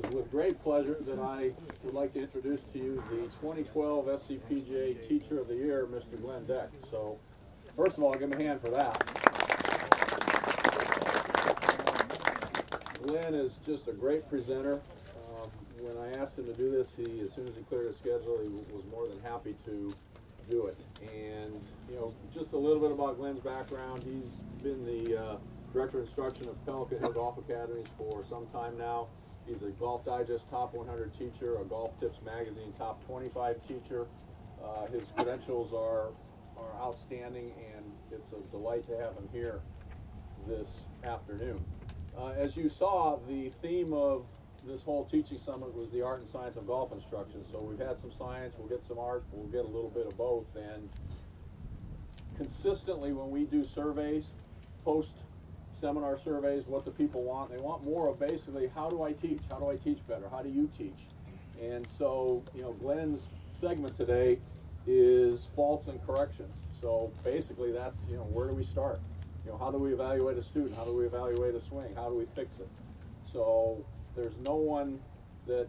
is with great pleasure that I would like to introduce to you the 2012 SCPGA Teacher of the Year, Mr. Glenn Deck. So, first of all, give him a hand for that. Glenn is just a great presenter. When I asked him to do this, as soon as he cleared his schedule, he was more than happy to do it. And, you know, just a little bit about Glenn's background. He's been the Director of Instruction of Pelican Hill Golf Academies for some time now. He's a Golf Digest Top 100 teacher, a Golf Tips Magazine Top 25 teacher. His credentials are outstanding, and it's a delight to have him here this afternoon. As you saw, the theme of this whole teaching summit was the art and science of golf instruction. So we've had some science, we'll get some art, we'll get a little bit of both. And consistently when we do surveys, post-seminar surveys, what the people want, they want more of basically, how do I teach? How do I teach better? How do you teach? And so, you know, Glenn's segment today is faults and corrections. So basically that's, you know, where do we start? You know, how do we evaluate a student? How do we evaluate a swing? How do we fix it? So there's no one that,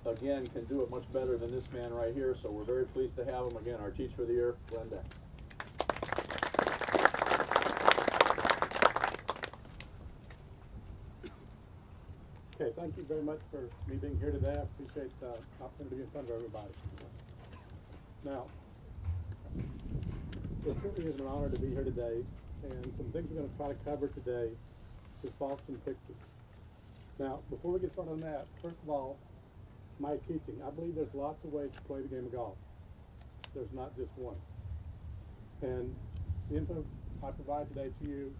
again, can do it much better than this man right here. So we're very pleased to have him, again, our Teacher of the Year, Glenn Deck. Okay, thank you very much for me being here today. I appreciate the opportunity to be in front of everybody. Now, it truly is an honor to be here today, and some things we're going to try to cover today is faults and fixes. Now, before we get started on that, first of all, my teaching. I believe there's lots of ways to play the game of golf. There's not just one. And the info I provide today to you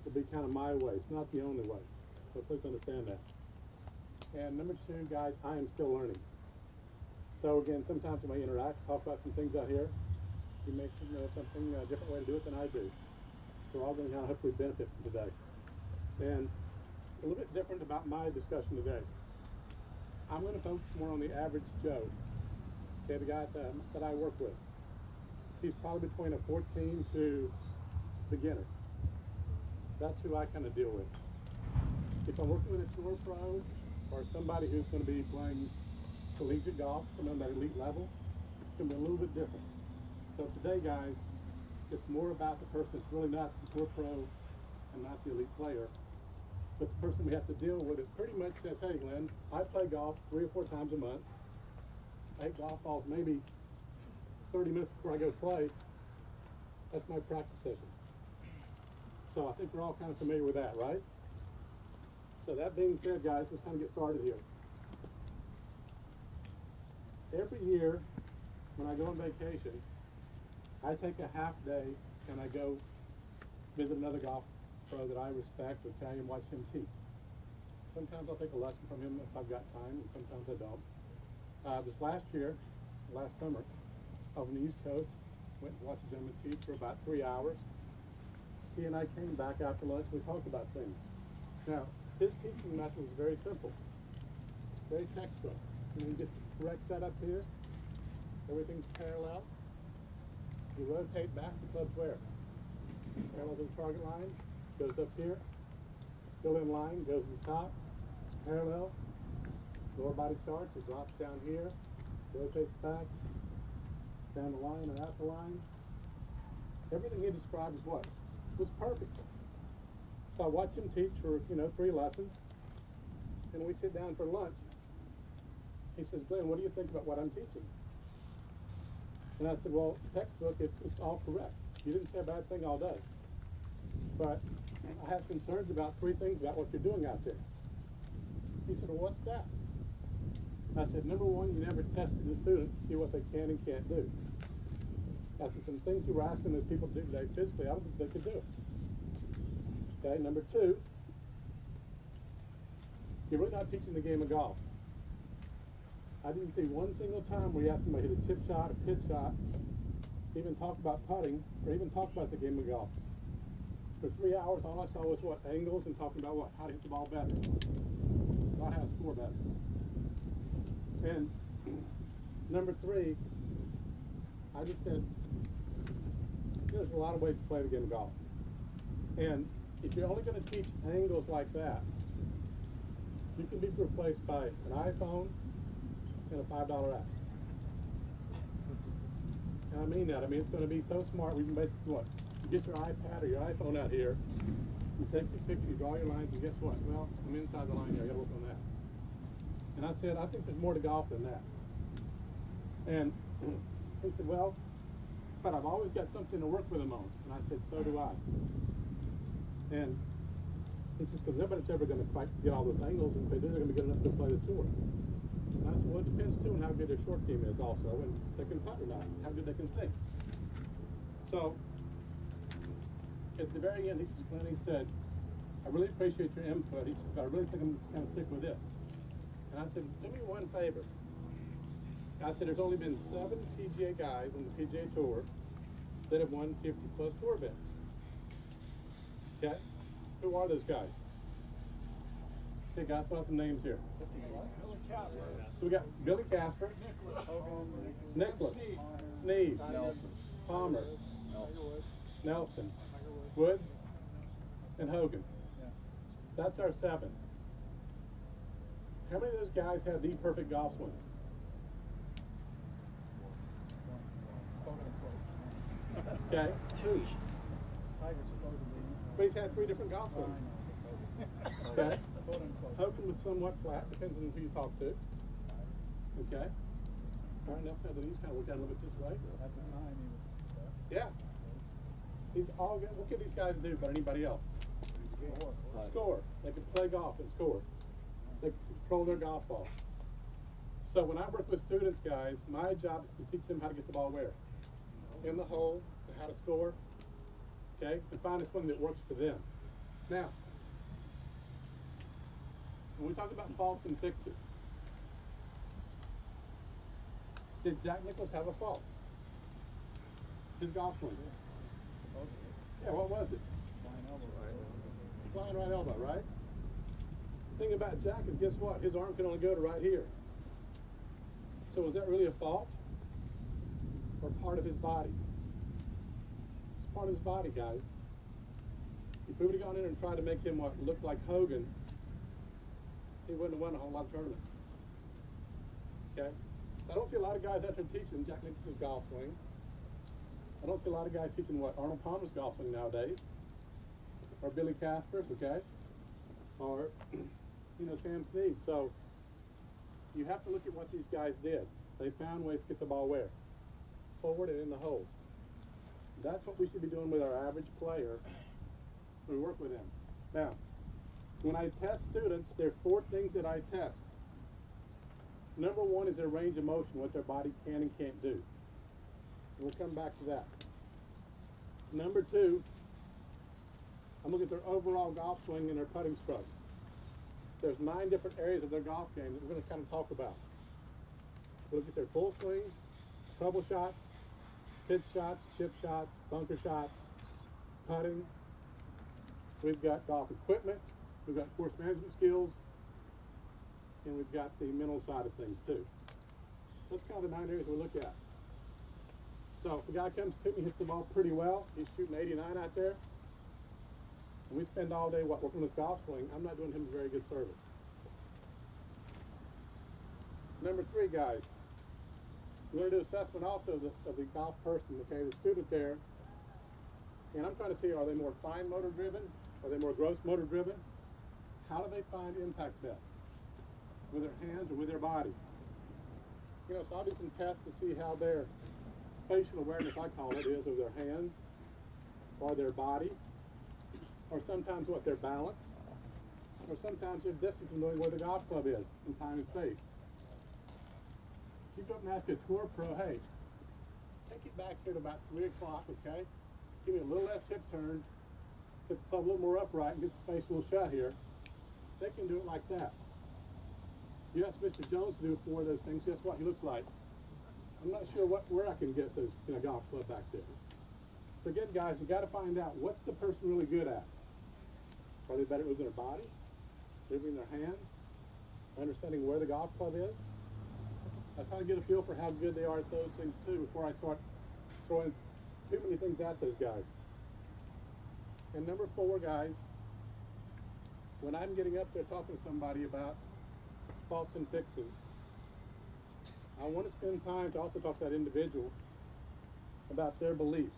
will be kind of my way. It's not the only way. So please understand that. And number two, guys, I am still learning. So again, sometimes we may interact, talk about some things out here. You may know something, a different way to do it than I do. So we're all going to kind of hopefully benefit from today. And a little bit different about my discussion today. I'm going to focus more on the average Joe, okay, the guy that I work with. He's probably between a 14 to beginner. That's who I kind of deal with. If I'm working with a tour pro or somebody who's going to be playing collegiate golf, someone at elite level, it's going to be a little bit different. So today, guys, it's more about the person that's really not the tour pro and not the elite player. But the person we have to deal with is pretty much says, hey, Glenn, I play golf 3 or 4 times a month. I hit golf balls maybe 30 minutes before I go play. That's my practice session. So I think we're all kind of familiar with that, right? So that being said, guys, let's kind of get started here. Every year when I go on vacation, I take a half day and I go visit another golf pro that I respect or tell him, watch him teach. Sometimes I'll take a lesson from him if I've got time, and sometimes I don't. This last summer, over on the East Coast, went to watch a gentleman teach for about 3 hours. He and I came back after lunch and we talked about things. Now, his teaching method was very simple, very textbook. You get the correct setup here, everything's parallel. You rotate back, the club's where? Parallel to the target line. Goes up here, still in line, goes to the top, parallel, lower body starts, it drops down here, rotates back, down the line and out the line. Everything he described is what? Was perfect. So I watched him teach for, 3 lessons, and we sit down for lunch. He says, Glenn, what do you think about what I'm teaching? And I said, well, textbook, it's all correct. You didn't say a bad thing all day. But I have concerns about 3 things about what you're doing out there. He said, well, what's that? I said, number one, you never tested the student to see what they can and can't do. I said, some things you were asking those people to do today physically, I don't think they could do it. Okay, number two, you're really not teaching the game of golf. I didn't see one single time where you asked somebody to hit a chip shot, a pitch shot, even talk about putting, or even talk about the game of golf. For 3 hours, all I saw was what? Angles and talking about what? How to hit the ball better. Not how to score better. And number 3, I just said, there's a lot of ways to play the game of golf. And if you're only going to teach angles like that, You can be replaced by an iPhone and a $5 app. And I mean that. I mean, it's going to be so smart. We can basically, what? You get your iPad or your iPhone out here, you take your picture, you draw your lines, and guess what? Well, I'm inside the line here. I got to work on that. And I said, I think there's more to golf than that. And he said, well, but I've always got something to work with them on. And I said, so do I. And he says, because nobody's ever going to quite get all those angles, and if they do, they're going to be good enough to play the tour. And I said, well, it depends, too, on how good their short team is also, and they can putt or not, how good they can sink. So, at the very end, he says, Glenn, he said, I really appreciate your input. He said, but I really think I'm just going to stick with this. And I said, do me one favor. I said, there's only been 7 PGA guys on the PGA Tour that have won 50-plus tour events. Okay? Who are those guys? Okay, guys, throw out some names here. So we got Billy Casper, Nicholas, Sneed, Palmer, Nelson, Woods, and Hogan. That's our 7. How many of those guys have the perfect golf swing? Okay, 2. But he's had 3 different golf swings. Okay. Hogan was somewhat flat, depends on who you talk to. Okay. All right, Nelson, he's kind of worked out a little bit this way. Yeah. He's all good. What can these guys do better than anybody else? Score. They can play golf and score. They can control their golf ball. So when I work with students, guys, my job is to teach them how to get the ball where? In the hole, and how to score. Okay? And find a swing that works for them. Now, when we talk about faults and fixes, did Jack Nicklaus have a fault? His golf swing. Yeah, what was it? Flying right elbow, right? The thing about Jack is, guess what? His arm can only go to right here. So is that really a fault? Or part of his body? It's part of his body, guys. If we would have gone in and tried to make him what looked like Hogan, he wouldn't have won a whole lot of tournaments. Okay? I don't see a lot of guys out there teaching Jack Nicklaus's golf swing. I don't see a lot of guys teaching what Arnold Palmer's golf swing nowadays, or Billy Casper's, okay, or Sam Snead. So you have to look at what these guys did. They found ways to get the ball where? Forward and in the hole. That's what we should be doing with our average player when we work with them. Now, when I test students, there are 4 things that I test. Number 1 is their range of motion, what their body can and can't do. We'll come back to that. Number 2, I'm looking at their overall golf swing and their putting stroke. There's 9 different areas of their golf game that we're going to kind of talk about. We'll look at their full swing, trouble shots, pitch shots, chip shots, bunker shots, putting. We've got golf equipment. We've got course management skills. And we've got the mental side of things too. That's kind of the 9 areas we look at. So if a guy comes to me, hits the ball pretty well, he's shooting 89 out there, and we spend all day working on his golf swing, I'm not doing him a very good service. Number 3, guys, we're going to do assessment also of the golf person, okay, the student there, and I'm trying to see, are they more fine motor driven? Are they more gross motor driven? How do they find impact best? With their hands or with their body? So I'll do some tests to see how their spatial awareness, I call it, is of their hands or their body, or sometimes what their balance, or sometimes their distance in knowing where the golf club is in time and space. You go up and ask a tour pro, hey, take it back here to about 3 o'clock, okay? Give me a little less hip turn, get the club a little more upright, and get the space a little shut here. They can do it like that. You ask Mr. Jones to do 4 of those things, guess what he looks like? I'm not sure where I can get those golf club back there. So again, guys, you got to find out what's the person really good at. Are they better with their body, moving their hands, understanding where the golf club is? I try to get a feel for how good they are at those things too before I start throwing too many things at those guys. And number 4, guys, when I'm getting up there talking to somebody about faults and fixes, I want to spend time to also talk to that individual about their beliefs.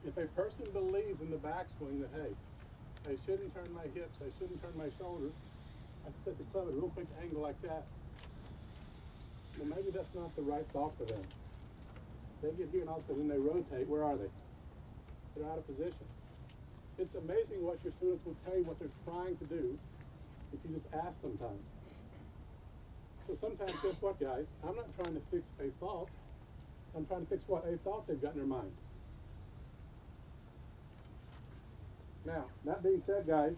If a person believes in the backswing that, hey, I shouldn't turn my hips, I shouldn't turn my shoulders, I can set the club at a real quick angle like that, well, maybe that's not the right thought for them. They get here and all of a sudden when they rotate, where are they? They're out of position. It's amazing what your students will tell you what they're trying to do if you just ask sometimes. So sometimes, guess what, guys? I'm not trying to fix a fault. I'm trying to fix what? A thought they've got in their mind. Now, that being said, guys,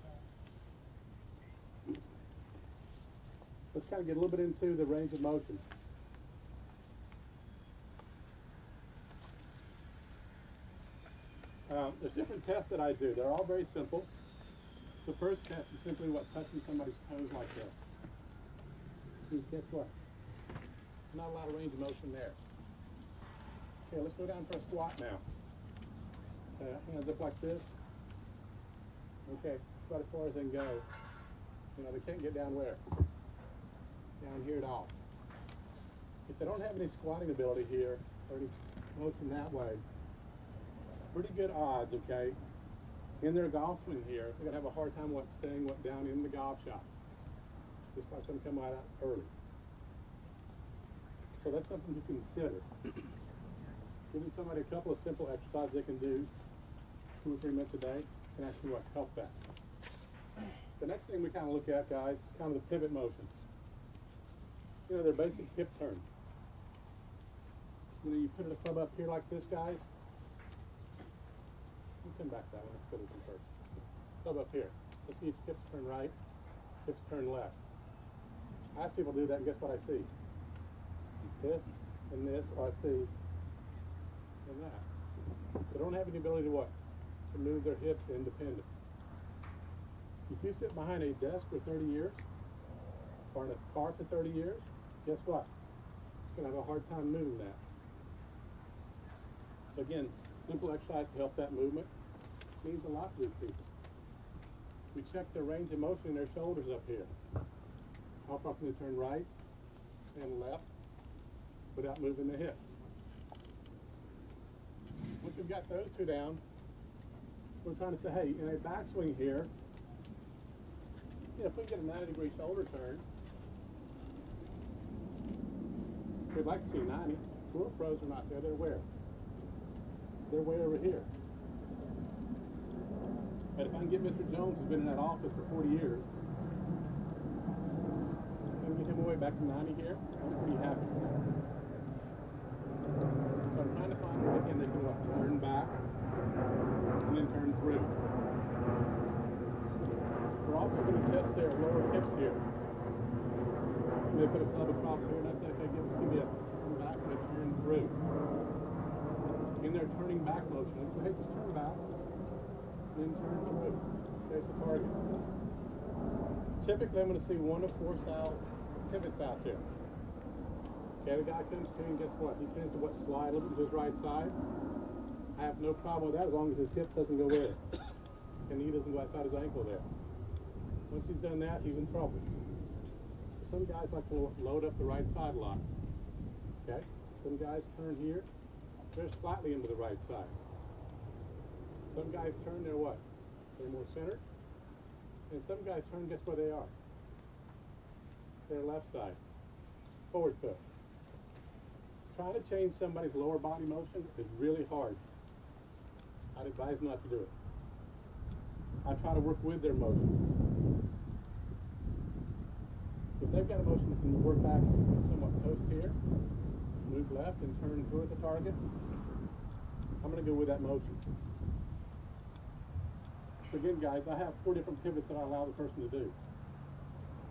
let's kind of get a little bit into the range of motion. There's different tests that I do. They're all very simple. The first test is simply what? Touching somebody's toes like that. See, guess what? Not a lot of range of motion there. Okay, let's go down for a squat now. Hands up like this. Okay, about as far as they can go. You know, they can't get down where? Down here at all. If they don't have any squatting ability here, or any motion that way, pretty good odds, okay, in their golf swing here, they're going to have a hard time staying down in the golf shot. Just watch them come right out early. So that's something to consider. Giving somebody a couple of simple exercises they can do 2 or 3 minutes a day can actually help that. The next thing we kind of look at, guys, is kind of the pivot motion. You know, their basic hip turn. You know, you put a club up here like this, guys. You come back that one. Let's go to this first. Club up here. Let's see if hips turn right, hips turn left. I have people do that, and guess what I see? This and this, or I see and that. They don't have any ability to what? To move their hips independent. If you sit behind a desk for 30 years, or in a car for 30 years, guess what? You're going to have a hard time moving that. So again, simple exercise to help that movement means a lot to these people. We check their range of motion in their shoulders up here. How far can they turn right and left without moving the hip? Once we've got those two down, we're trying to say, hey, in a backswing here, you know, if we get a 90-degree shoulder turn, we'd like to see 90. Tour pros are not there. They're where? They're way over here. But if I can get Mr. Jones, who's been in that office for 40 years, and get him away back to 90 here, I'm pretty happy. So I'm trying to find where again they can turn back and then turn through. We're also going to test their lower hips here. They put a club across here, and that's okay. Give me a turn back and a turn through. In their turning back motion, so hey, just turn back, then turn through. There's the target. Typically, I'm going to see 1 of 4 style pivots out there. Okay, the guy comes to, and guess what? He tends to slide a little bit to his right side. I have no problem with that as long as his hip doesn't go there, and he doesn't go outside his ankle there. Once he's done that, he's in trouble. Some guys like to load up the right side a lot. Okay, some guys turn here. They're slightly into the right side. Some guys turn, they're what? They're more centered. And some guys turn, guess where they are? Their left side. Forward foot. Trying to change somebody's lower body motion is really hard. I'd advise not to do it. I try to work with their motion. If they've got a motion that can work back somewhat toast here, move left and turn toward the target, I'm going to go with that motion. So again, guys, I have 4 different pivots that I allow the person to do.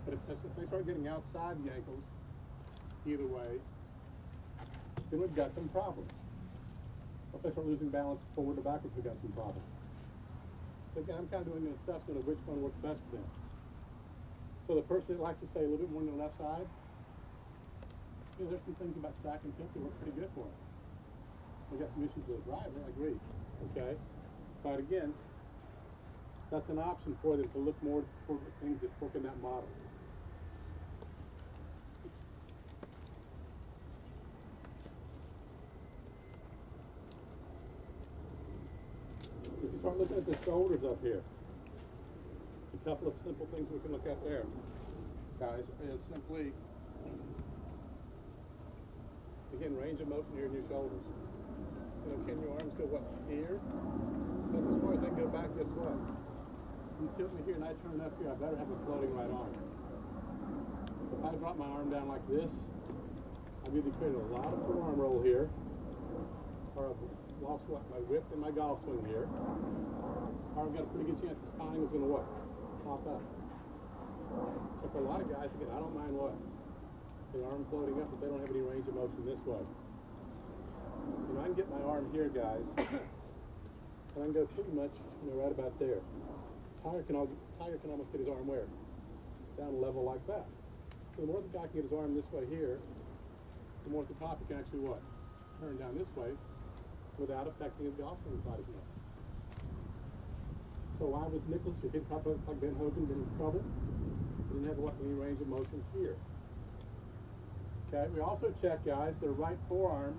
But if they start getting outside the ankles, either way, then we've got some problems. If they start losing balance forward or backwards, we've got some problems. So again, I'm kind of doing an assessment of which one works best for them. So the person that likes to stay a little bit more on the left side, you know, there's some things about stack and tip that work pretty good for them. We've got some issues with the driver, I agree. Okay? But again, that's an option for them to look more for the things that work in that model. If you start looking at the shoulders up here, a couple of simple things we can look at there, guys, is simply, again, range of motion here in your shoulders. You know, can your arms go, what, here? But as far as they go back this way. You tilt me here and I turn up here, I better have a floating right arm. If I drop my arm down like this, I've either created a lot of forearm roll here, or I've lost what, my whip and my golf swing here, or I've got a pretty good chance the spine is going to what? Pop up. So for a lot of guys, again, I don't mind what? The arm floating up, but they don't have any range of motion this way. You know, I can get my arm here, guys, and I can go pretty much, you know, right about there. Tiger can almost get his arm where? Down a level like that. So the more the guy can get his arm this way here, the more at the top he can actually what? Turn down this way without affecting his golf swing quite as much. So why was Nicklaus, if he'd pop up like Ben Hogan, been in trouble? He didn't have what, any range of motion here. Okay, we also check, guys, their right forearm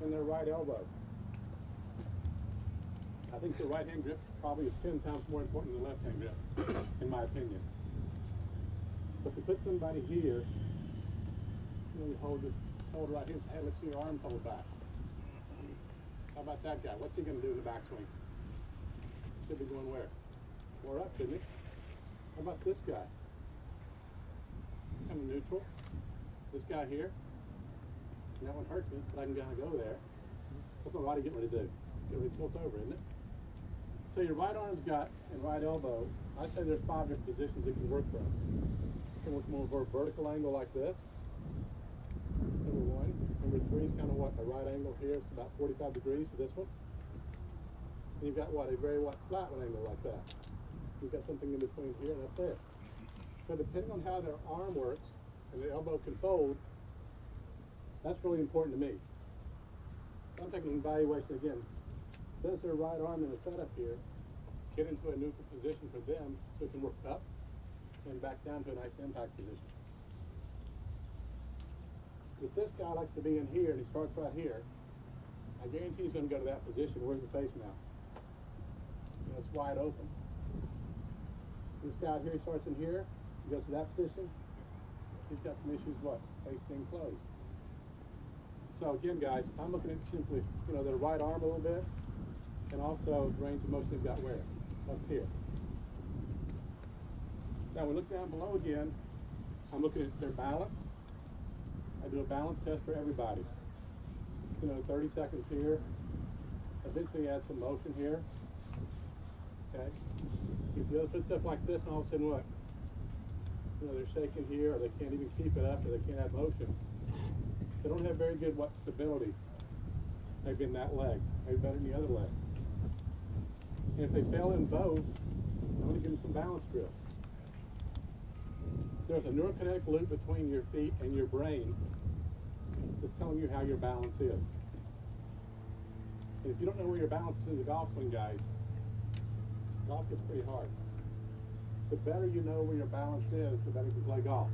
and their right elbow. I think the right hand grip probably is 10 times more important than the left hand grip, in my opinion. But to put somebody here, you know, you hold right here and say, hey, let's see your arm pull back. How about that guy? What's he going to do in the backswing? Should be going where? More up, shouldn't he? How about this guy? Kind of neutral. This guy here. And that one hurts me, but I can kind of go there. That's what Roddy getting ready to do. Get ready to tilt over, isn't it? So your right arm's got and right elbow, I say there's 5 different positions it can work from. It can work more of a vertical angle like this. Number 1. Number 3 is kind of what, a right angle here. It's about 45 degrees to this one. And you've got what, a very flat one angle like that. You've got something in between here and up there. So depending on how their arm works and the elbow can fold, that's really important to me. So I'm taking an evaluation again. Does their right arm in the setup here get into a neutral position for them so it can work up and back down to a nice impact position? If this guy likes to be in here and he starts right here, I guarantee he's going to go to that position. Where's the face now? You know, it's wide open. This guy here, he starts in here, he goes to that position, he's got some issues, what? Face being closed. So again, guys, I'm looking at simply, you know, their right arm a little bit, and also the range of motion they've got where? Up here. Now we look down below again, I'm looking at their balance. I do a balance test for everybody. You know, 30 seconds here. Eventually add some motion here. Okay. If the other puts up like this and all of a sudden what? You know, they're shaking here, or they can't even keep it up, or they can't have motion. They don't have very good stability. Maybe in that leg, maybe better than the other leg. And if they fail in both, I'm going to give them some balance drills. There's a neurokinetic loop between your feet and your brain that's telling you how your balance is. And if you don't know where your balance is in the golf swing, guys, golf gets pretty hard. The better you know where your balance is, the better you can play golf.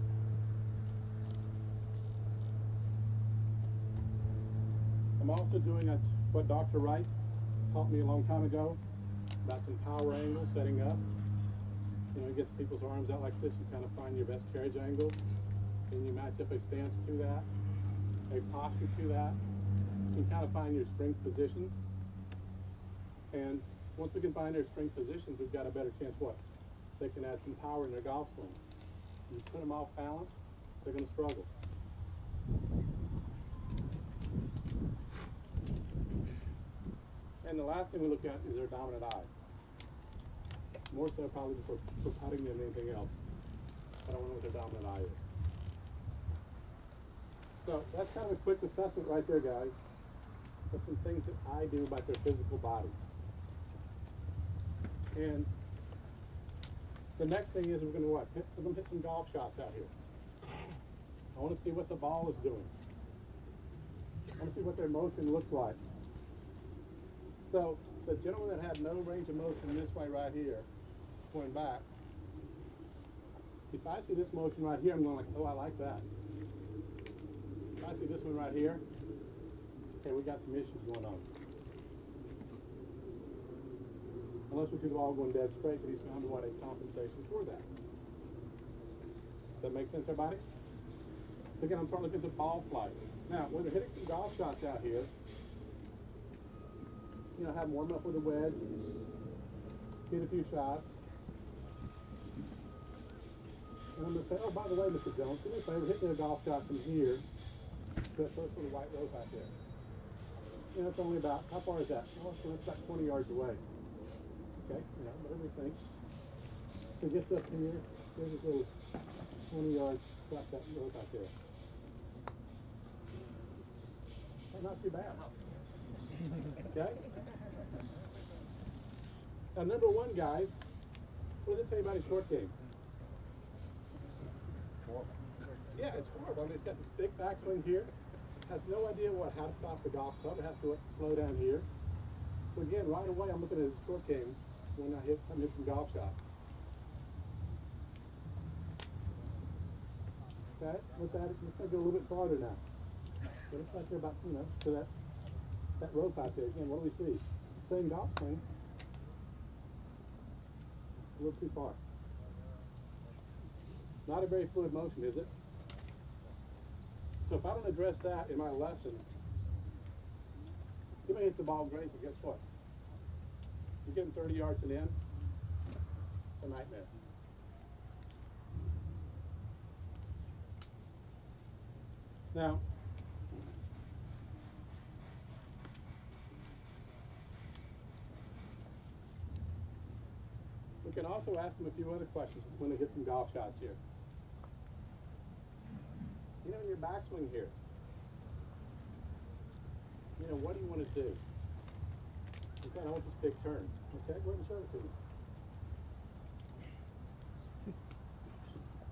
I'm also doing what Dr. Wright taught me a long time ago about some power angles setting up. You know, he gets people's arms out like this. You kind of find your best carriage angle, and you match up a stance to that, a posture to that. You can kind of find your strength positions. And once we can find their strength positions, we've got a better chance what? They can add some power in their golf swing. You put them off balance, they're going to struggle. And the last thing we look at is their dominant eye. More so probably for putting than anything else. I don't know what their dominant eye is. So that's kind of a quick assessment right there, guys. Of some things that I do about their physical body. And the next thing is we're going to what? We're going to hit some golf shots out here. I want to see what the ball is doing. I want to see what their motion looks like. So the gentleman that had no range of motion this way right here, going back, if I see this motion right here, I'm going like, oh, I like that. If I see this one right here, okay, we got some issues going on. Unless we see the ball going dead straight, but he's found what a compensation for that. Does that make sense, everybody? So again, I'm trying to look at the ball flight. Now, when they're hitting some golf shots out here, you know, have them warm up with a wedge, hit a few shots. And I'm going to say, oh, by the way, Mr. Jones, do me a favor, hit me a golf shot from here to that first little white rope out there. You know, it's only about, how far is that? Oh, so that's about 20 yards away. Okay, you know, whatever you think. So it gets up here, there's this little 20 yards, drop that rope out there. Well, not too bad. Okay? Now, number one, guys, what does it tell you about his short game? Yeah, it's horrible. I mean, it's got this big backswing here. Has no idea how to stop the golf club. It has to slow down here. So again, right away, I'm looking at his short game when I hit some golf shots. Okay, let's go a little bit farther now. So it's like they're about, you know, to that rope out there. Again, what do we see? Same golf swing. A little too far. Not a very fluid motion, is it? So if I don't address that in my lesson, you may hit the ball great, but guess what? You're getting 30 yards and in, it's a nightmare. Now, we can also ask them a few other questions when they hit some golf shots here. You know, in your backswing here, you know, what do you want to do? Okay, I want this big turn. Okay, go ahead and show it to me.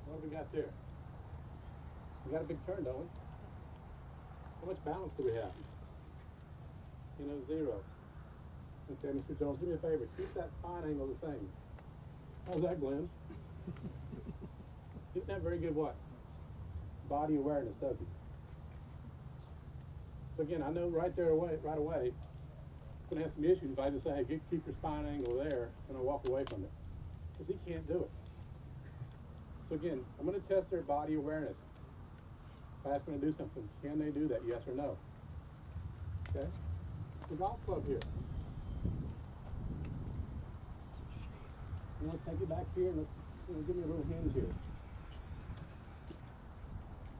What have we got there? We got a big turn, don't we? How much balance do we have? You know, 0. Okay, Mr. Jones, do me a favor. Keep that spine angle the same. How's that, Glenn? Isn't that very good what? Body awareness, doesn't it? So again, I know right away, I'm going to have some issues if I just say, hey, keep your spine angle there, and I walk away from it. Because he can't do it. So again, I'm going to test their body awareness. If I ask them to do something, can they do that, yes or no? Okay? The golf club here. Let's take it back here and let's give me a little hinge here.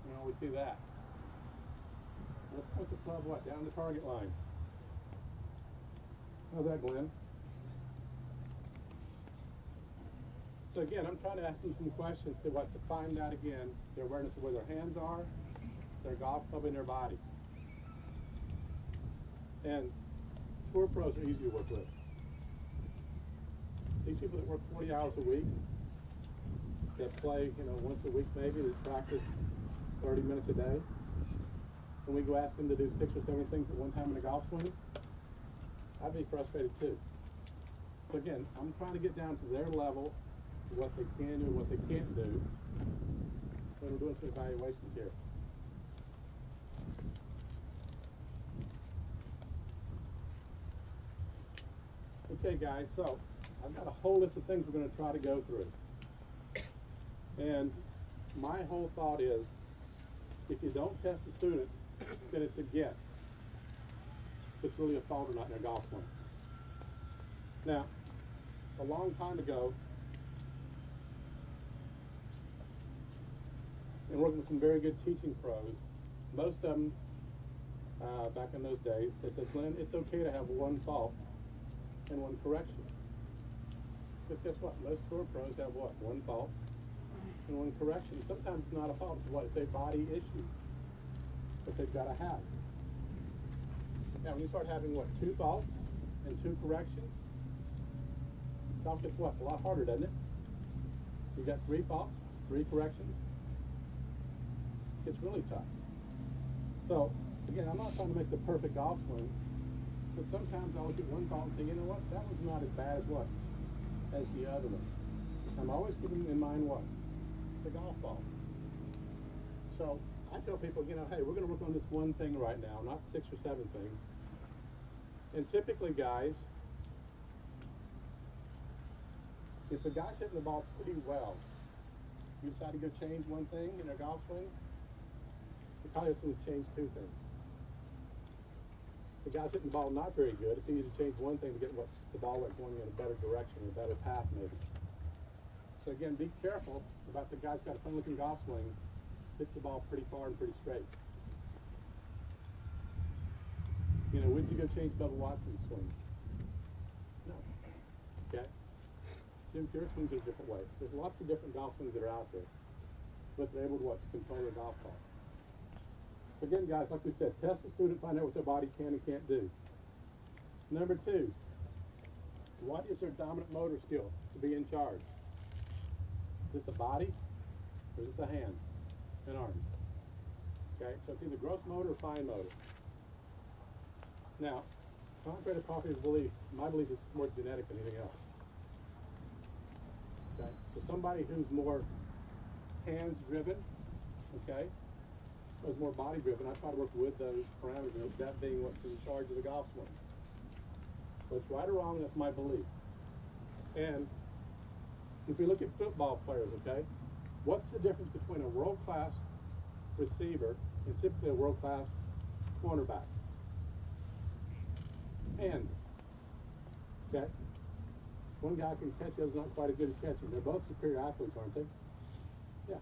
You know, we see that. Let's put the club down the target line. How's that, Glenn? So again, I'm trying to ask them some questions to find out again their awareness of where their hands are, their golf club, and their body. And tour pros are easy to work with. These people that work 40 hours a week, that play, you know, once a week maybe, that practice 30 minutes a day, and we go ask them to do 6 or 7 things at one time in a golf swing, I'd be frustrated too. So again, I'm trying to get down to their level, what they can do and what they can't do, when we're doing some evaluations here. Okay guys, so I've got a whole list of things we're going to try to go through. And my whole thought is, if you don't test the student, then it's a guess if it's really a fault or not in their golf swing. Now, a long time ago, and working with some very good teaching pros, most of them, back in those days, they said, Glenn, it's okay to have one fault and one correction. But guess what? Most tour pros have what? One fault and one correction. Sometimes it's not a fault. It's what? It's a body issue that they've got to have. Now, when you start having, what, 2 faults and 2 corrections, golf gets what? A lot harder, doesn't it? You got 3 faults, 3 corrections. It's really tough. So, again, I'm not trying to make the perfect golf swing. But sometimes I'll look at one ball and say, you know what, that one's not as bad as what? As the other one. I'm always keeping in mind what? The golf ball. So I tell people, you know, hey, we're going to work on this one thing right now, not 6 or 7 things. And typically, guys, if the guy's hitting the ball pretty well, you decide to go change one thing in their golf swing, you probably have to change 2 things. If the guy's hitting the ball not very good, it's easy to change one thing to get the ball going in a better direction, a better path maybe. So again, be careful about the guy's got a fun-looking golf swing, hits the ball pretty far and pretty straight. You know, would you go change Bubba Watson's swing? No. Okay? Jim Furyk swings a different way. There's lots of different golf swings that are out there, but they're able to what? To control their golf ball. So again, guys, like we said, test the student, find out what their body can and can't do. Number 2, what is their dominant motor skill to be in charge? Is it the body or is it the hands and arms? Okay, so it's either gross motor or fine motor. Now, contrary to popular belief, my belief is more genetic than anything else. Okay, so somebody who's more hands-driven, okay, or is more body-driven, I try to work with those parameters, that being what's in charge of the golf swing. So it's right or wrong, that's my belief. And if we look at football players, okay, what's the difference between a world-class receiver and typically a world-class cornerback? Hands. Okay? One guy can catch, the other's not quite as good at catching. They're both superior athletes, aren't they? Yeah.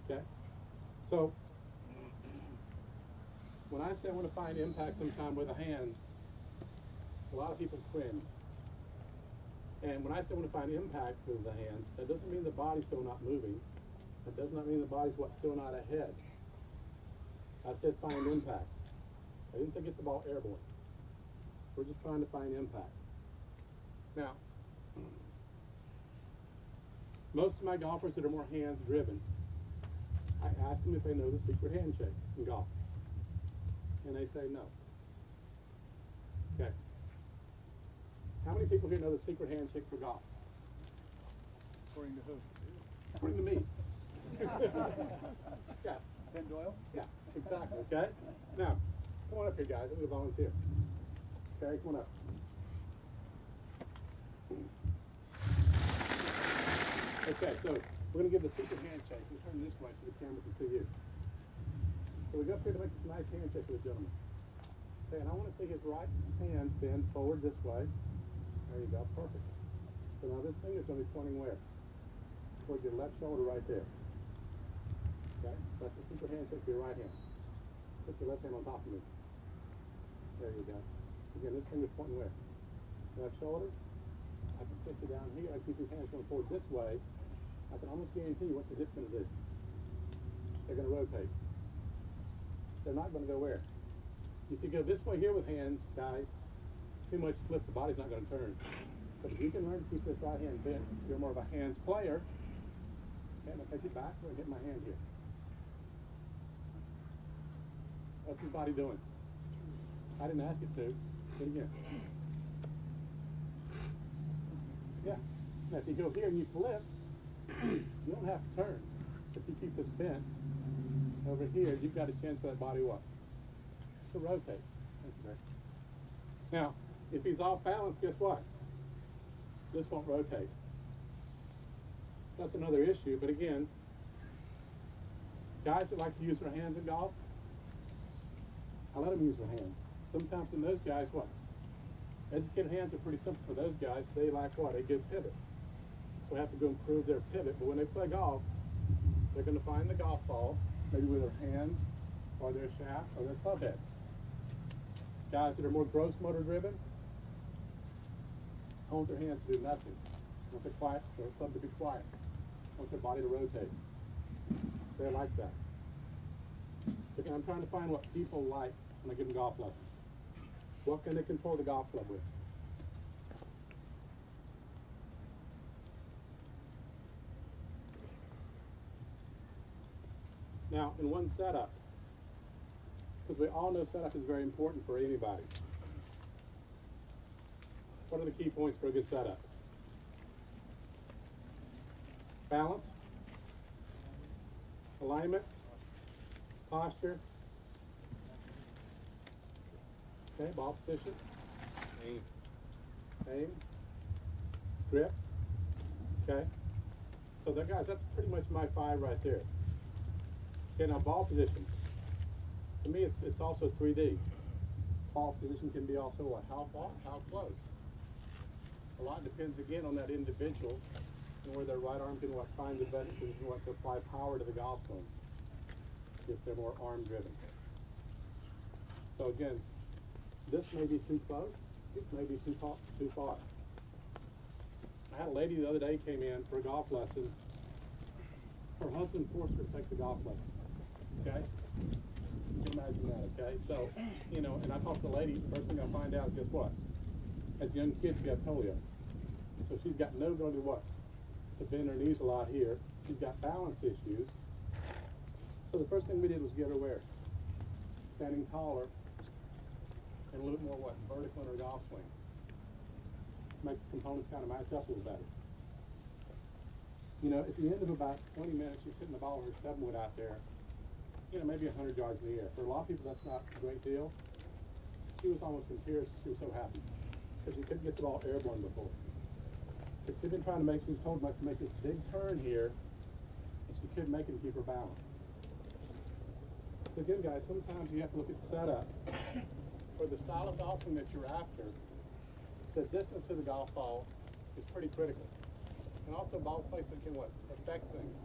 Okay? So, when I say I want to find impact sometime with the hands, a lot of people cringe. And when I say I want to find impact with the hands, that doesn't mean the body's still not moving. That does not mean the body's still not ahead. I said find impact. I didn't say get the ball airborne. We're just trying to find impact. Now, most of my golfers that are more hands-driven, I ask them if they know the secret handshake in golf. And they say no. Okay. How many people here know the secret handshake for golf? According to who? According to me. Yeah. Ken Doyle? Yeah, exactly, okay? Now, come on up here, guys. I'm going to volunteer. Okay, come on up. Okay, so we're going to give the secret handshake. We'll turn this way so the camera can see you. So we go up here to make this nice handshake with the gentleman. Okay, and I want to see his right hand bend forward this way. There you go, perfect. So now this finger is going to be pointing where? Towards your left shoulder right there. Okay, that's the secret handshake for your right hand. Put your left hand on top of me. There you go. Again, this finger's pointing where? Left shoulder. I can put you down here. I keep your hands going forward this way. I can almost guarantee you what your hip's going to do. They're going to rotate. They're not going to go where? If you go this way here with hands, guys, too much flip, the body's not going to turn. But if you can learn to keep this right hand bent, you're more of a hands player. Okay, I'm going to take it back so I get my hand here. What's his body doing? I didn't ask it to. Do it again. Yeah. Now if you go here and you flip, you don't have to turn. If you keep this bent over here, you've got a chance for that body what? To rotate. Thank you, Barry. Now, if he's off balance, guess what? This won't rotate. That's another issue, but again, guys that like to use their hands in golf, I let them use their hands. Sometimes in those guys, what? Educated hands are pretty simple for those guys. They like what? A good pivot. So they have to go improve their pivot. But when they play golf, they're going to find the golf ball, maybe with their hands, or their shaft, or their club head. Guys that are more gross motor driven, I want their hands to do nothing. I want their club to be quiet. I want their body to rotate. They're like that. Again, I'm trying to find what people like when I give them golf lessons. What can they control the golf club with? Now, in one setup, because we all know setup is very important for anybody. What are the key points for a good setup? Balance, alignment, posture, okay, ball position, aim, grip, okay. So there, guys, that's pretty much my 5 right there. Okay, now ball position. To me, it's also 3D. Ball position can be also what? How far? How close? A lot depends again on that individual and where their right arm can what find the best and what to apply power to the golf swing if they're more arm driven. So again, this may be too close. This may be too far. I had a lady the other day came in for a golf lesson. Her husband forced her to take the golf lesson. Okay? You can imagine that, okay? So, you know, and I talked to the lady, the first thing I find out is guess what? As a young kid, she got polio. So she's got no ability to what? To bend her knees a lot here. She's got balance issues. So the first thing we did was get her where? Standing taller and a little bit more what? Vertical in her golf swing. Make the components kind of match up a little better. You know, at the end of about 20 minutes, she's hitting the ball with her 7-wood out there, you know, maybe 100 yards in the air. For a lot of people, that's not a great deal. She was almost in tears. She was so happy because she couldn't get the ball airborne before. But she'd been trying to make, she was told to make this big turn here, and she couldn't make it to keep her balance. So again, guys, sometimes you have to look at setup. For the style of golf swing that you're after, the distance to the golf ball is pretty critical. And also ball placement can what? Affect things.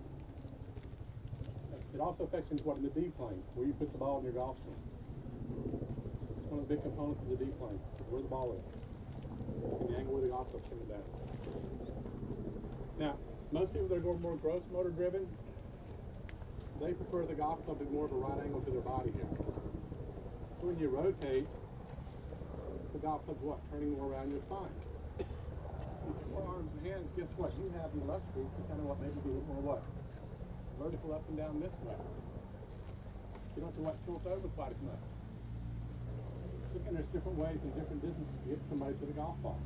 It also affects things what in the D plane, where you put the ball in your golf swing. It's one of the big components of the D plane, where the ball is. And the angle where the golf club's coming down. Now, most people that are going more gross motor driven, they prefer the golf club at more of a right angle to their body here. So when you rotate, the golf club's what? Turning more around your spine. With your arms and hands, guess what? You have the luxury to kind of what maybe do a little more what? Vertical up and down this way. You don't have to what tilt over quite as much. Again, there's different ways and different distances to get somebody to the golf ball.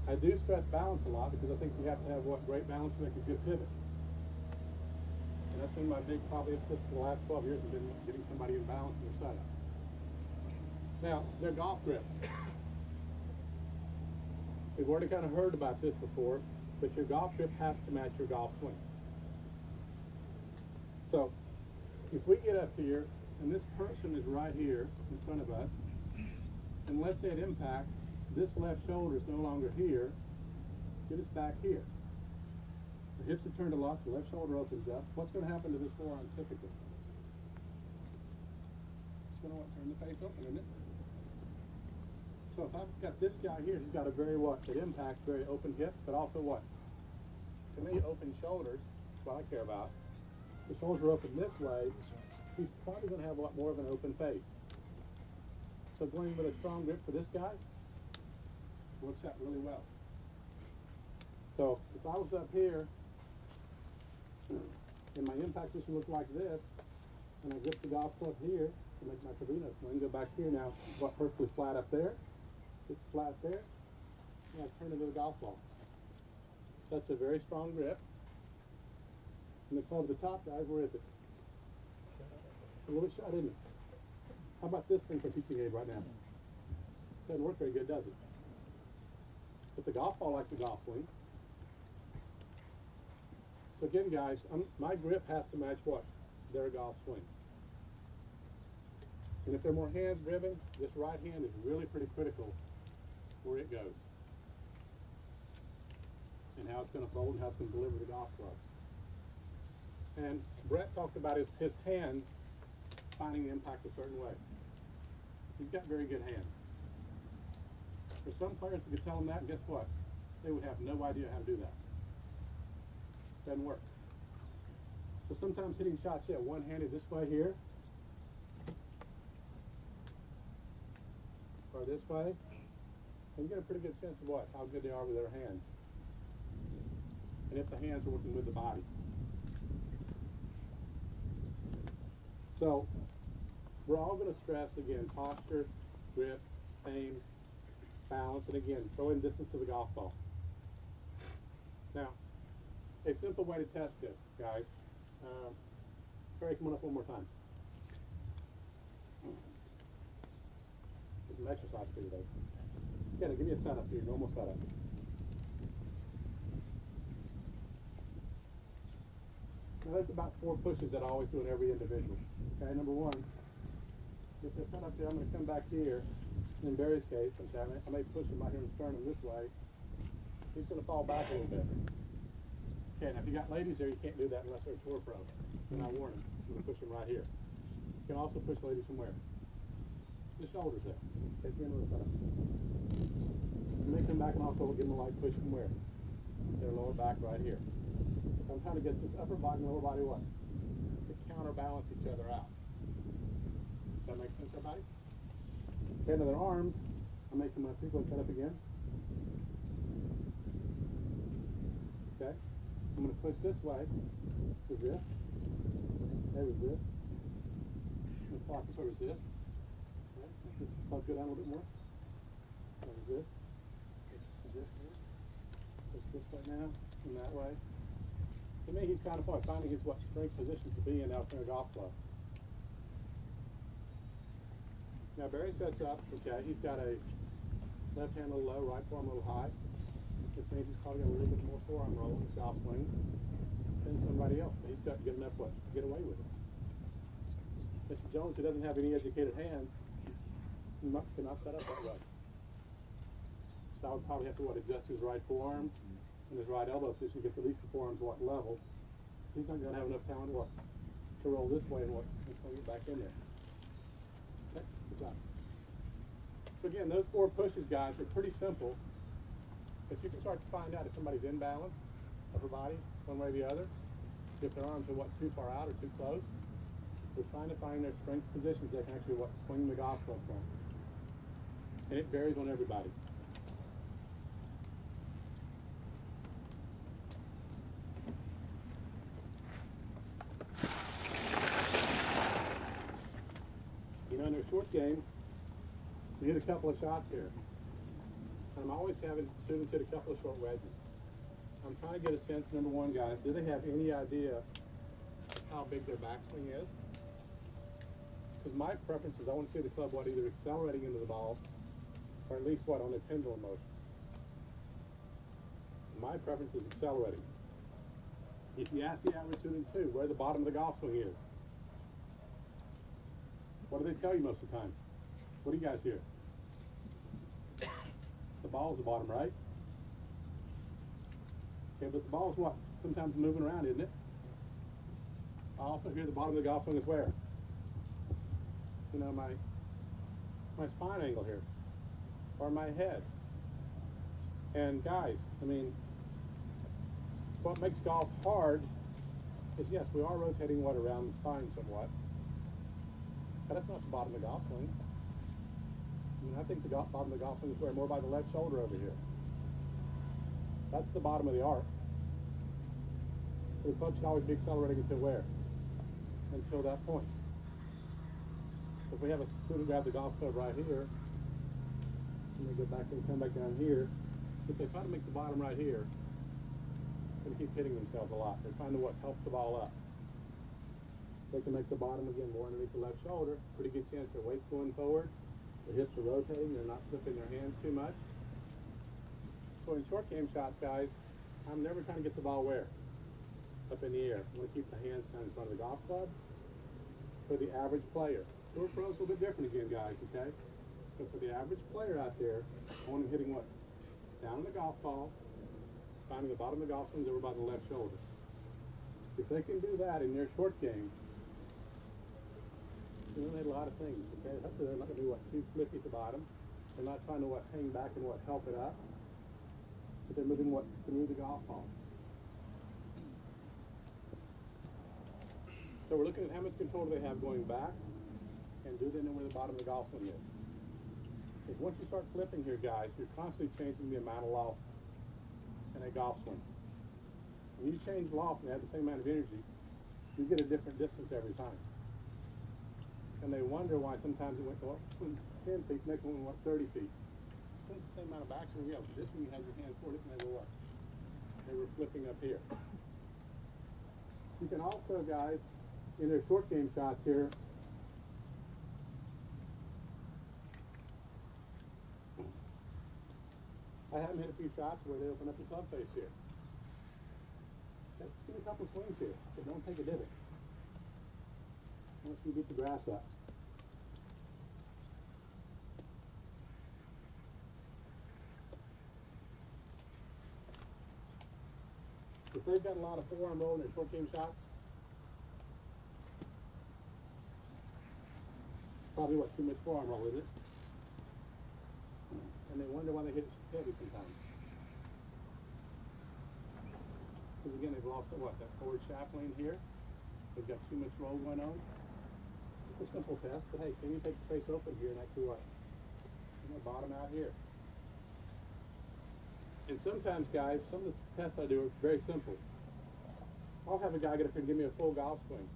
I do stress balance a lot because I think you have to have what? Great balance to make a good pivot. And that's been my big probably for the last 12 years has been getting somebody in balance in their setup. Now, their golf grip. We've already kind of heard about this before, but your golf grip has to match your golf swing. So, if we get up here, and this person is right here in front of us, and let's say at impact, this left shoulder is no longer here, get us back here. The hips have turned a lot, the left shoulder opens up. What's going to happen to this forearm typically? It's going to turn the face open, isn't it? So if I've got this guy here, he's got a very what? At impact, very open hip, but also what? To me, open shoulders, that's what I care about. The shoulders are open this way, he's probably going to have a lot more of an open face. So going with a strong grip for this guy works out really well. So if I was up here, and my impact position looked like this, and I grip the golf club here to make my Trevino swing, go back here now, what, perfectly flat up there, it's flat there, and I turn it to the golf ball. That's a very strong grip. And the club at the top, guys, where is it? A little shot, isn't it? How about this thing for teaching aid right now? Doesn't work very good, does it? But the golf ball likes the golf swing. So again, guys, my grip has to match what? Their golf swing. And if they're more hands-driven, this right hand is really pretty critical where it goes. And how it's going to fold and how it's going to deliver the golf club. And Brett talked about his hands finding the impact a certain way. He's got very good hands. For some players, we could tell them that, and guess what? They would have no idea how to do that. Doesn't work. So sometimes hitting shots, yeah, one-handed this way here, or this way, and you get a pretty good sense of what? How good they are with their hands. And if the hands are working with the body. So, we're all going to stress, again, posture, grip, aim, balance, and again, throw in distance to the golf ball. Now, a simple way to test this, guys. Barry, come on up one more time. Get some exercise for you today. Kenny, give me a setup here, normal setup. Now that's about 4 pushes that I always do in every individual. Okay, number one, if they're set up here, I'm going to come back here. In Barry's case, okay, I may push him right here in the sternum this way. He's going to fall back a little bit. Okay, now if you got ladies there, you can't do that unless they're a tour pro. And I warn them, I'm going to push them right here. You can also push ladies from where? The shoulders there. Take your end of the setup. And then come back and also give them a light push from where? Their lower back right here. So I'm trying to get this upper body and lower body what? To counterbalance each other out. Does that make sense, everybody? Okay, now their arms, I'm making my sequence set up again. Okay, I'm going to push this way, resist, okay, resist, and block this, resist, okay, let's go down a little bit more, resist, push this way now, and that way. To me, he's kind of finding his what strength position to be in out in a golf club. Now Barry sets up, okay, he's got a left hand a little low, right forearm a little high, which means he's probably got a little bit more forearm roll in his golf swing than somebody else. But he's got to get enough what? To get away with it. Mr. Jones, who doesn't have any educated hands, cannot set up that way. So I would probably have to adjust his right forearm and his right elbow so he can get at least the forearms level. He's not going to have enough talent to roll this way and swing it back in there. Okay, good job. So again, those 4 pushes, guys, are pretty simple, but you can start to find out if somebody's in balance, upper body, one way or the other, if their arms are too far out or too close. We're trying to find their strength positions they can actually swing the golf club from. And it varies on everybody. You know, in their short game, we hit a couple of shots here. I'm always having students hit a couple of short wedges. I'm trying to get a sense, number one, guys, do they have any idea how big their backswing is? Because my preference is I want to see the club either accelerating into the ball or at least on a pendulum motion. My preference is accelerating. If you ask the average student too where the bottom of the golf swing is, what do they tell you most of the time? What do you guys hear? The ball's the bottom, right? Okay, but the ball's what? Sometimes moving around, isn't it? I also hear the bottom of the golf swing is where? You know, my spine angle here, or my head. And guys, I mean, what makes golf hard is, yes, we are rotating around the spine somewhat, but that's not the bottom of the golf swing. I mean, I think the bottom of the golf swing is where more by the left shoulder over here. That's the bottom of the arc. So the club should always be accelerating until where? Until that point. So if we have a student grab the golf club right here, and they go back and come back down here, if they try to make the bottom right here, they're going to keep hitting themselves a lot. They're trying to help the ball up. They can make the bottom again more underneath the left shoulder. Pretty good chance their weight's going forward. Their hips are rotating. They're not flipping their hands too much. So in short game shots, guys, I'm never trying to get the ball where? Up in the air. I want to keep the hands kind of in front of the golf club. For the average player. Tour pros are a little bit different again, guys, okay? So for the average player out there, I want them hitting what? Down on the golf ball, finding the bottom of the golf swing over by the left shoulder. If they can do that in their short game, they need a lot of things, okay? Hopefully they're not going to be too flippy at the bottom. They're not trying to hang back and help it up. But they're moving through the golf ball. So we're looking at how much control do they have going back, and do they know where the bottom of the golf swing is? Because once you start flipping here, guys, you're constantly changing the amount of loft in a golf swing. When you change loft and have the same amount of energy, you get a different distance every time. And they wonder why sometimes it went 10 feet, next one went 30 feet. the same amount of backswing, yeah, but this one you have your hands forward and they were what? They were flipping up here. You can also, guys, in their short game shots here, I haven't hit a few shots where they open up the club face here. Just give me a couple swings here, but don't take a divot. Once you get the grass up. If they've got a lot of forearm roll in their short game shots, probably what, too much forearm roll, is it? And they wonder why they hit it so heavy sometimes. Because again, they've lost what, that forward shaft lane here. They've got too much roll going on. It's a simple test, but hey, can you take the face open here and actually what? You know, bottom out here. And sometimes, guys, some of the tests I do are very simple. I'll have a guy get up here and give me a full golf swing.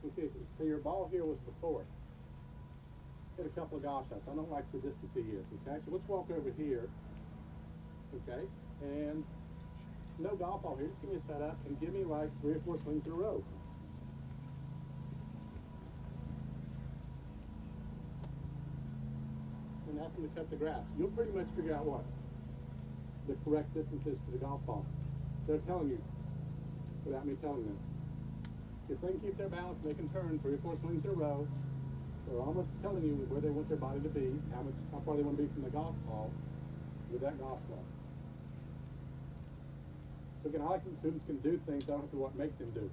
Okay, so your ball here was before. Hit a couple of golf shots. I don't like the distance he is, okay? So let's walk over here, okay? And no golf ball here. Just give me a setup and give me like 3 or 4 swings in a row. And ask him to cut the grass. You'll pretty much figure out what the correct distance is to the golf ball. They're telling you without me telling them. If they can keep their balance, they can turn 3 or 4 swings in a row. They're almost telling you where they want their body to be, how far they want to be from the golf ball with that golf ball. So again, I like when students can do things. I don't have to what make them do.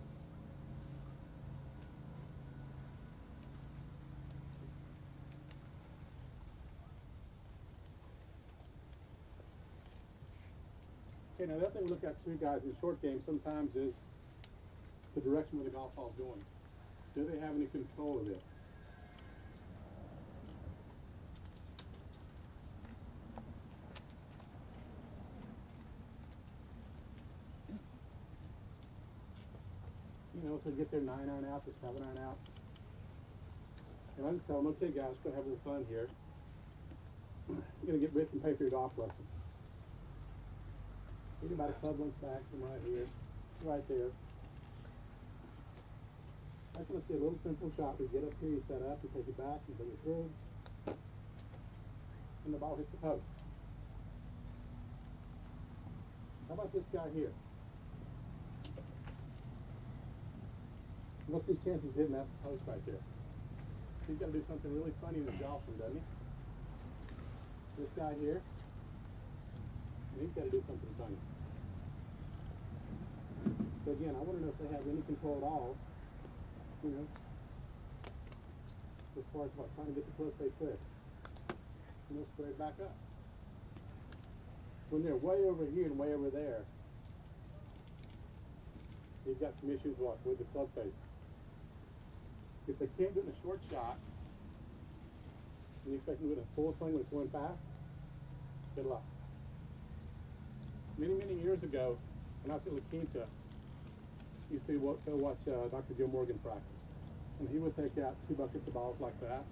Okay, now the other thing we look at too, guys, in short game sometimes is the direction where the golf ball is going. Do they have any control of it? You know, if they get their 9-iron out, their 7-iron out. And I just tell them, okay, guys, we're going to have a little fun here. You're going to get rich and pay for your golf lesson. Think about a club length back from right here, right there. I just want to see a little simple shot. We get up here, you set up, you take it back, you bring it through, and the ball hits the post. How about this guy here? What's his chances of hitting that post right there? He's got to do something really funny in his golfing, doesn't he? This guy here, he's got to do something funny. So again, I want to know if they have any control at all, you know, as far as what, trying to get the close face clear. And they'll square it back up. When they're way over here and way over there, you've got some issues what, with the club face. If they can't do it in a short shot, and you expect them to do it in a full swing when it's going fast, good luck. Many, many years ago, when I was at La Quinta, I used to go watch Dr. Joe Morgan practice. And he would take out 2 buckets of balls like that.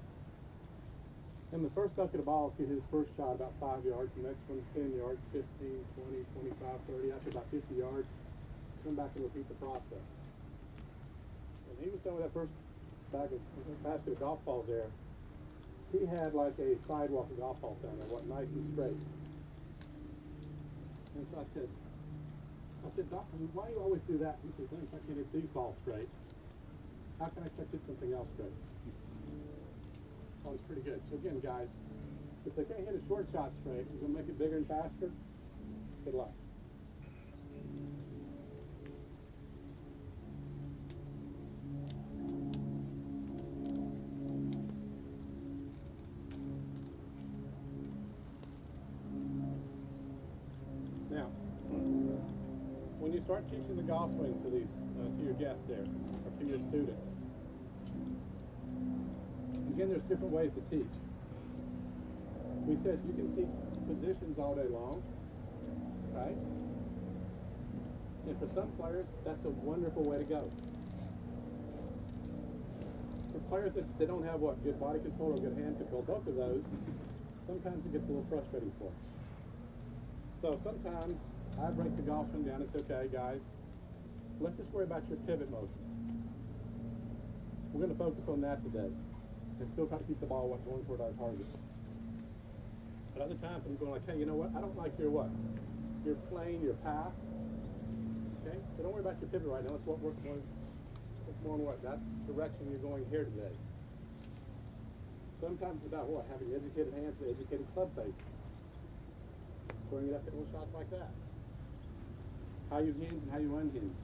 And the first bucket of balls, he hit his first shot about 5 yards, the next one 10 yards, 15, 20, 25, 30, after about 50 yards. Come back and repeat the process. When he was done with that first basket of golf balls there, he had like a sidewalk of golf balls down there, what, nice and straight. And so I said, Doctor, why do you always do that? He said, if I can't hit these balls straight, how can I expect to hit something else straight? Oh, it's pretty good. So again, guys, if they can't hit a short shot straight, you're going to make it bigger and faster, good luck. Now, when you start teaching the golf swing to these, to your guests there, or to your students, again, there's different ways to teach. We said you can teach positions all day long, right? And for some players, that's a wonderful way to go. For players that they don't have what, good body control or good hand control, both of those, sometimes it gets a little frustrating for us. So sometimes I break the golf swing down and say, okay, guys, let's just worry about your pivot motion. We're going to focus on that today and still try to keep the ball going toward our target. But other times I'm going like, hey, you know what? I don't like your what? Your plane, your path. Okay? So don't worry about your pivot right now. Let's work more on what? That direction you're going here today. Sometimes it's about what? Having educated hands and educated club face. Squaring it up at little shots like that. How you hinge and how you unhinge.